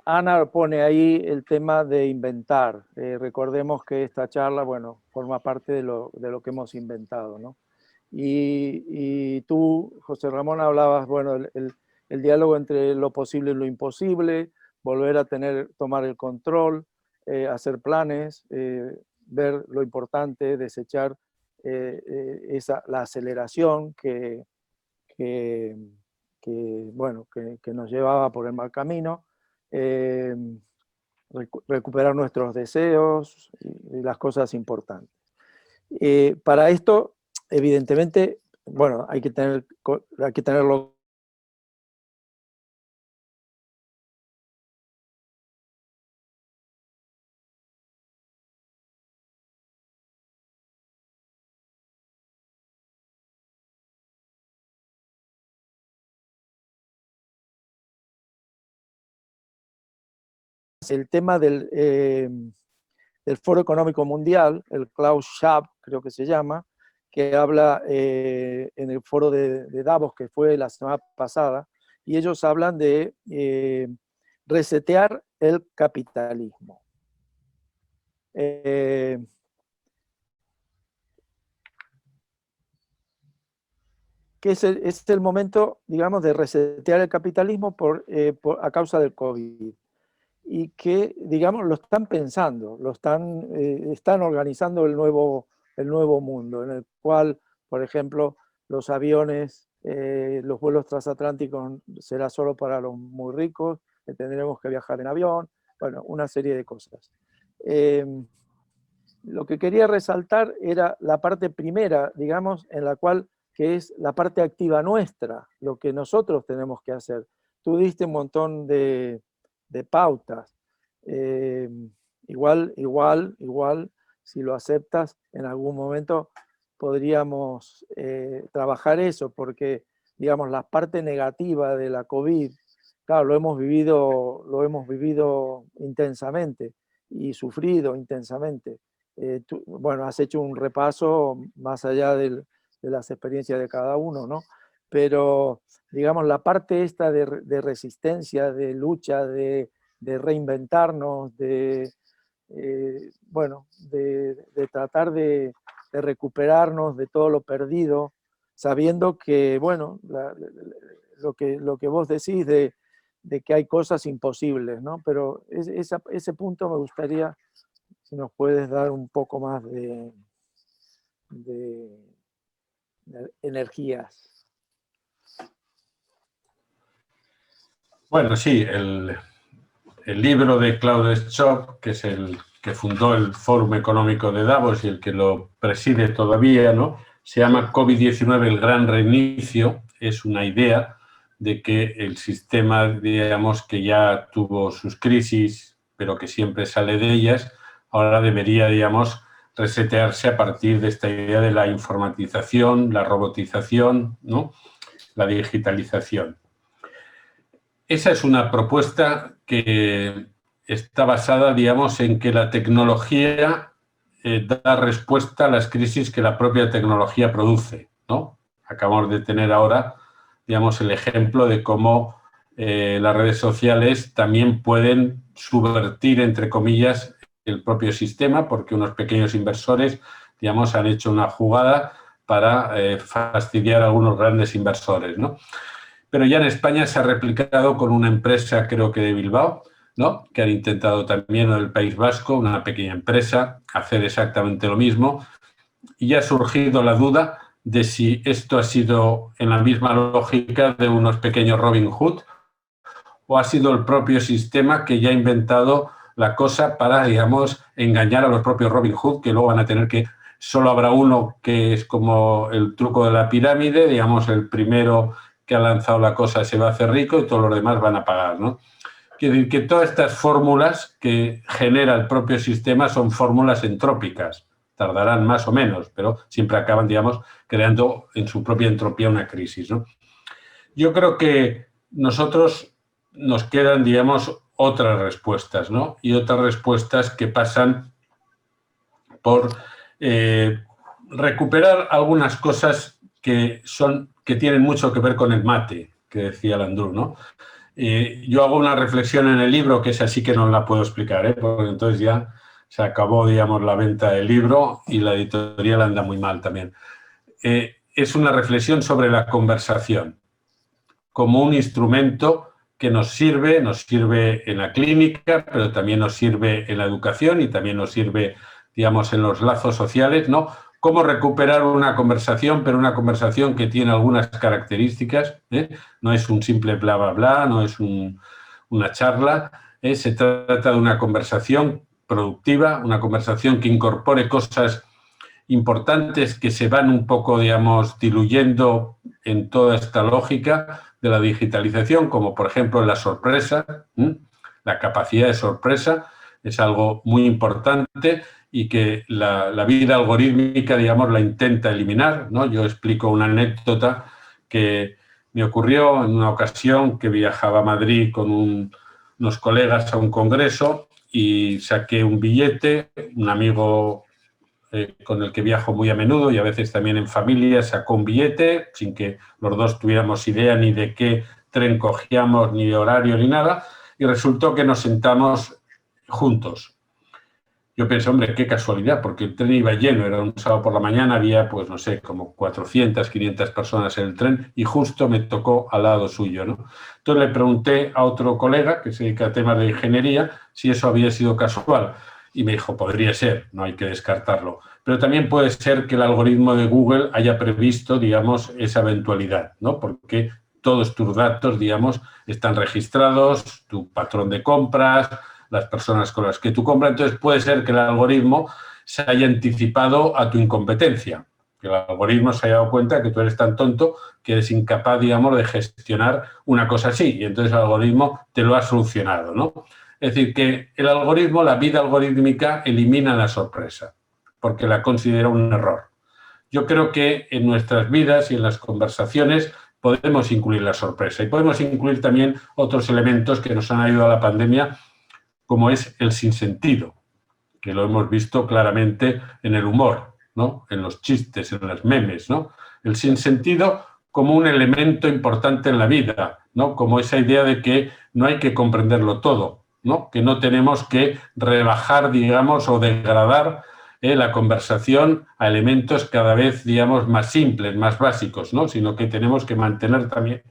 Ana pone ahí el tema de inventar. Recordemos que esta charla, bueno, forma parte de lo que hemos inventado, ¿no? Y tú, José Ramón, hablabas, bueno, el diálogo entre lo posible y lo imposible, volver a tomar el control, hacer planes, ver lo importante, desechar la aceleración que nos llevaba por el mal camino, recuperar nuestros deseos y las cosas importantes. Para esto, evidentemente, bueno, hay que tenerlo. El tema del Foro Económico Mundial, el Klaus Schwab, creo que se llama, que habla en el foro de Davos, que fue la semana pasada, y ellos hablan de resetear el capitalismo. Que es el momento, digamos, de resetear el capitalismo a causa del COVID. Y que, digamos, lo están pensando, están organizando el nuevo mundo, en el cual, por ejemplo, los aviones, los vuelos transatlánticos será solo para los muy ricos, tendremos que viajar en avión, bueno, una serie de cosas. Lo que quería resaltar era la parte primera, digamos, en la cual, que es la parte activa nuestra, lo que nosotros tenemos que hacer. Tú diste un montón de pautas. Igual, si lo aceptas, en algún momento podríamos trabajar eso, porque, digamos, la parte negativa de la COVID, claro, lo hemos vivido intensamente, y sufrido intensamente. Bueno, has hecho un repaso más allá de las experiencias de cada uno, ¿no? Pero, digamos, la parte esta de resistencia, de lucha, de reinventarnos, bueno, de tratar de recuperarnos de todo lo perdido, sabiendo que, bueno, lo que vos decís de que hay cosas imposibles, ¿no? Pero ese punto me gustaría, si nos puedes dar un poco más de energías. Bueno, sí, el libro de Klaus Schwab, que es el que fundó el Fórum Económico de Davos y el que lo preside todavía, ¿no? Se llama COVID-19, el gran reinicio. Es una idea de que el sistema, digamos, que ya tuvo sus crisis, pero que siempre sale de ellas, ahora debería, digamos, resetearse a partir de esta idea de la informatización, la robotización, ¿no? La digitalización. Esa es una propuesta que está basada, digamos, en que la tecnología da respuesta a las crisis que la propia tecnología produce, ¿no? Acabamos de tener ahora, digamos, el ejemplo de cómo las redes sociales también pueden subvertir, entre comillas, el propio sistema, porque unos pequeños inversores, digamos, han hecho una jugada para fastidiar a algunos grandes inversores, ¿no? Pero ya en España se ha replicado con una empresa, creo que de Bilbao, ¿no? Que han intentado también en el País Vasco, una pequeña empresa, hacer exactamente lo mismo. Y ya ha surgido la duda de si esto ha sido en la misma lógica de unos pequeños Robin Hood o ha sido el propio sistema que ya ha inventado la cosa para, digamos, engañar a los propios Robin Hood, que luego van a tener que... Solo habrá uno que es como el truco de la pirámide, digamos, el primero que ha lanzado la cosa se va a hacer rico y todos los demás van a pagar, ¿no? Quiere decir que todas estas fórmulas que genera el propio sistema son fórmulas entrópicas. Tardarán más o menos, pero siempre acaban, digamos, creando en su propia entropía una crisis, ¿no? Yo creo que nosotros nos quedan, digamos, otras respuestas, ¿no? Y otras respuestas que pasan por recuperar algunas cosas que tienen mucho que ver con el mate, que decía Landru, ¿no? Yo hago una reflexión en el libro, que es así que no la puedo explicar, porque entonces ya se acabó, digamos, la venta del libro y la editorial anda muy mal también. Es una reflexión sobre la conversación como un instrumento que nos sirve en la clínica, pero también nos sirve en la educación y también nos sirve, digamos, en los lazos sociales, ¿no? Cómo recuperar una conversación, pero una conversación que tiene algunas características, ¿eh? No es un simple bla, bla, bla, no es una charla, se trata de una conversación productiva, una conversación que incorpore cosas importantes que se van un poco, digamos, diluyendo en toda esta lógica de la digitalización, como por ejemplo la sorpresa, la capacidad de sorpresa, es algo muy importante y que la vida algorítmica, digamos, la intenta eliminar, ¿no? Yo explico una anécdota que me ocurrió en una ocasión que viajaba a Madrid con unos colegas a un congreso y saqué un billete, un amigo con el que viajo muy a menudo y a veces también en familia sacó un billete sin que los dos tuviéramos idea ni de qué tren cogíamos, ni de horario, ni nada, y resultó que nos sentamos juntos. Yo pensé, hombre, qué casualidad, porque el tren iba lleno, era un sábado por la mañana, había, pues no sé, como 400, 500 personas en el tren y justo me tocó al lado suyo, ¿no? Entonces le pregunté a otro colega que se dedica a temas de ingeniería si eso había sido casual y me dijo, podría ser, no hay que descartarlo. Pero también puede ser que el algoritmo de Google haya previsto, digamos, esa eventualidad, ¿no? Porque todos tus datos, digamos, están registrados, tu patrón de compras, las personas con las que tú compras, entonces puede ser que el algoritmo se haya anticipado a tu incompetencia, que el algoritmo se haya dado cuenta que tú eres tan tonto que eres incapaz, digamos, de gestionar una cosa así, y entonces el algoritmo te lo ha solucionado, ¿no? Es decir, que el algoritmo, la vida algorítmica, elimina la sorpresa, porque la considera un error. Yo creo que en nuestras vidas y en las conversaciones podemos incluir la sorpresa y podemos incluir también otros elementos que nos han ayudado a la pandemia, como es el sinsentido. que lo hemos visto claramente en el humor, ¿no? En los chistes, en los memes, ¿no? El sinsentido como un elemento importante en la vida, ¿no? Como esa idea de que no hay que comprenderlo todo, ¿no? Que no tenemos que rebajar, digamos, o degradar la conversación a elementos cada vez, digamos, más simples, más básicos, ¿no? Sino que tenemos que mantener también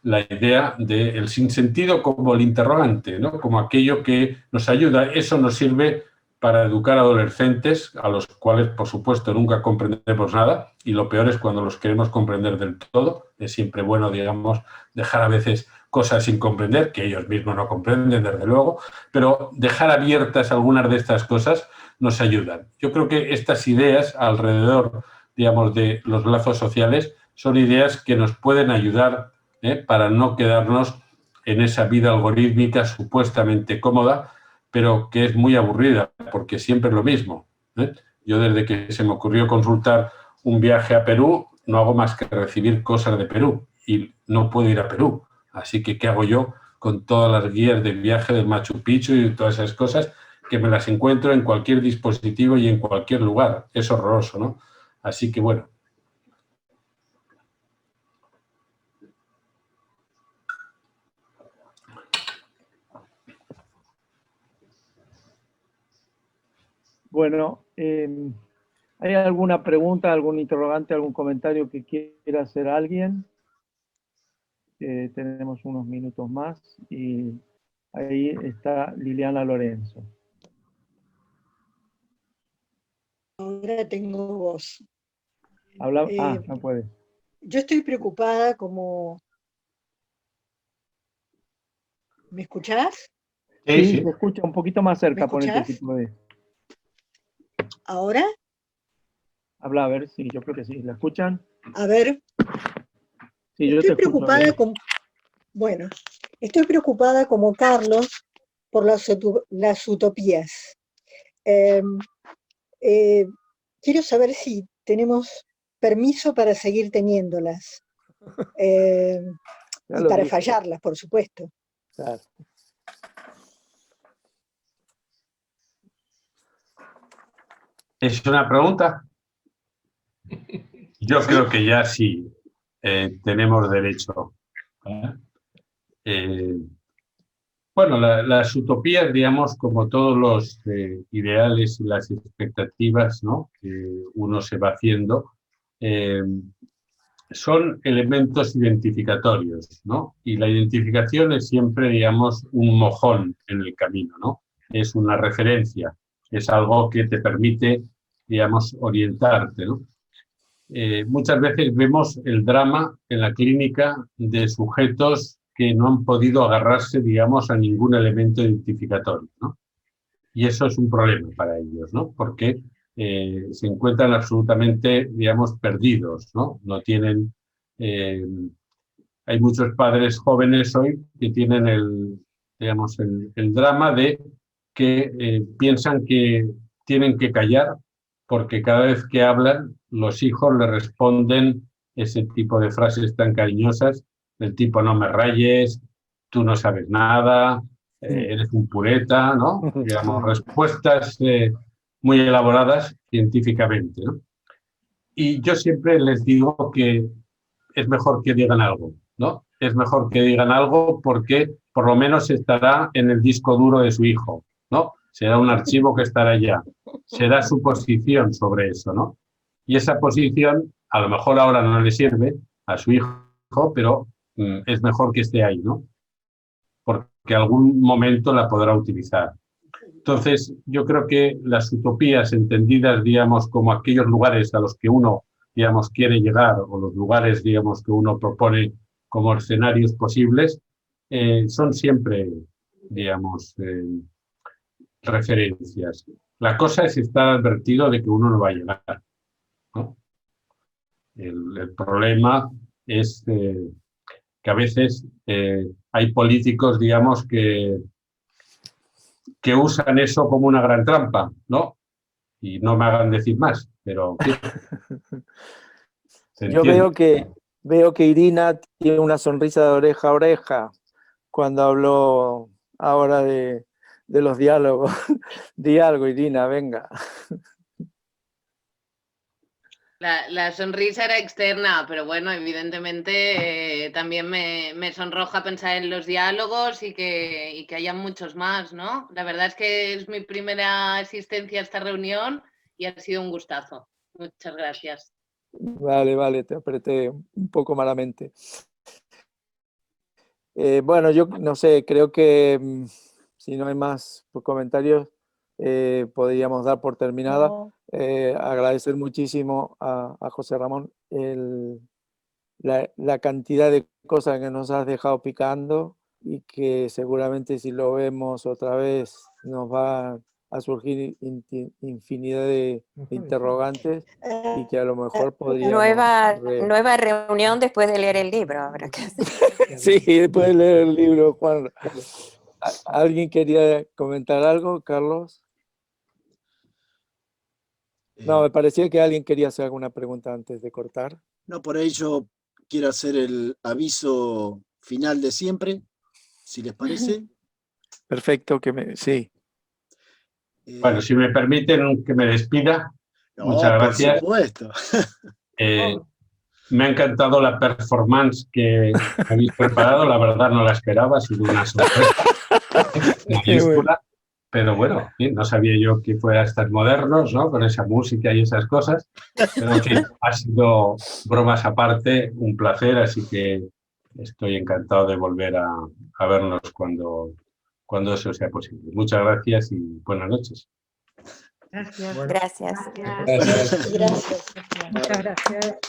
la idea del sinsentido como el interrogante, ¿no? Como aquello que nos ayuda. Eso nos sirve para educar a adolescentes, a los cuales, por supuesto, nunca comprendemos nada, y lo peor es cuando los queremos comprender del todo. Es siempre bueno, digamos, dejar a veces cosas sin comprender, que ellos mismos no comprenden, desde luego, pero dejar abiertas algunas de estas cosas nos ayudan. Yo creo que estas ideas alrededor, digamos, de los lazos sociales son ideas que nos pueden ayudar para no quedarnos en esa vida algorítmica supuestamente cómoda, pero que es muy aburrida, porque siempre es lo mismo. Yo desde que se me ocurrió consultar un viaje a Perú, no hago más que recibir cosas de Perú y no puedo ir a Perú. Así que, ¿qué hago yo con todas las guías de viaje del Machu Picchu y todas esas cosas que me las encuentro en cualquier dispositivo y en cualquier lugar? Es horroroso, ¿no? Así que, bueno. Bueno, ¿hay alguna pregunta, algún interrogante, algún comentario que quiera hacer alguien? Tenemos unos minutos más y ahí está Liliana Lorenzo. Ahora tengo voz. Habla, no puede. Yo estoy preocupada como... ¿Me escuchás? Sí, se escucha un poquito más cerca. ¿Me escuchás? ¿Ahora? Habla, a ver, sí, yo creo que sí. ¿La escuchan? A ver. Sí, yo estoy preocupada Bueno, estoy preocupada como Carlos por las utopías. Quiero saber si tenemos permiso para seguir teniéndolas. Y para fallarlas, por supuesto. Claro. ¿Es una pregunta? Yo creo que ya sí tenemos derecho. Bueno, las utopías, digamos, como todos los ideales y las expectativas, ¿no?, que uno se va haciendo, son elementos identificatorios, ¿no? Y la identificación es siempre, digamos, un mojón en el camino, ¿no? Es una referencia, es algo que te permite, digamos, orientarte, ¿no? Muchas veces vemos el drama en la clínica de sujetos que no han podido agarrarse, digamos, a ningún elemento identificatorio, ¿no? Y eso es un problema para ellos, ¿no? Porque se encuentran absolutamente, digamos, perdidos, ¿no? No tienen... hay muchos padres jóvenes hoy que tienen digamos, el drama de que piensan que tienen que callar porque cada vez que hablan los hijos le responden ese tipo de frases tan cariñosas del tipo no me rayes, tú no sabes nada, eres un pureta, ¿no? Digamos, respuestas muy elaboradas científicamente, ¿no? Y yo siempre les digo que es mejor que digan algo, ¿no? Es mejor que digan algo porque por lo menos estará en el disco duro de su hijo, ¿no? Será un archivo que estará allá. Será su posición sobre eso, ¿no? Y esa posición a lo mejor ahora no le sirve a su hijo, pero es mejor que esté ahí, ¿no? Porque algún momento la podrá utilizar. Entonces, yo creo que las utopías entendidas, digamos, como aquellos lugares a los que uno, digamos, quiere llegar, o los lugares, digamos, que uno propone como escenarios posibles, son siempre, digamos, referencias. La cosa es estar advertido de que uno no va a llegar, ¿no? El problema es que a veces hay políticos, digamos, que usan eso como una gran trampa, ¿no? Y no me hagan decir más, pero... Yo veo que Irina tiene una sonrisa de oreja a oreja cuando habló ahora de de los diálogos. Di algo, Irina, venga. La sonrisa era externa, pero bueno, evidentemente también me sonroja pensar en los diálogos y que haya muchos más, ¿no? La verdad es que es mi primera asistencia a esta reunión y ha sido un gustazo. Muchas gracias. Vale, te apreté un poco malamente. Bueno, yo no sé, creo que si no hay más comentarios, podríamos dar por terminada. No. Agradecer muchísimo a José Ramón la cantidad de cosas que nos has dejado picando y que seguramente si lo vemos otra vez nos va a surgir infinidad de interrogantes y que a lo mejor podríamos... Nueva reunión después de leer el libro. Habrá que hacer. Sí, después de leer el libro, Juan. ¿Alguien quería comentar algo, Carlos? No, me parecía que alguien quería hacer alguna pregunta antes de cortar. No, por ahí yo quiero hacer el aviso final de siempre, si les parece. Perfecto, sí. Bueno, si me permiten que me despida. No, muchas gracias. Por supuesto. Me ha encantado la performance que habéis preparado, la verdad no la esperaba, ha sido una sorpresa mayúscula. Pero bueno, no sabía yo que fuera estar modernos, ¿no? Con esa música y esas cosas. Pero en fin, ha sido, bromas aparte, un placer, así que estoy encantado de volver a vernos cuando eso sea posible. Muchas gracias y buenas noches. Gracias. Gracias. Muchas gracias.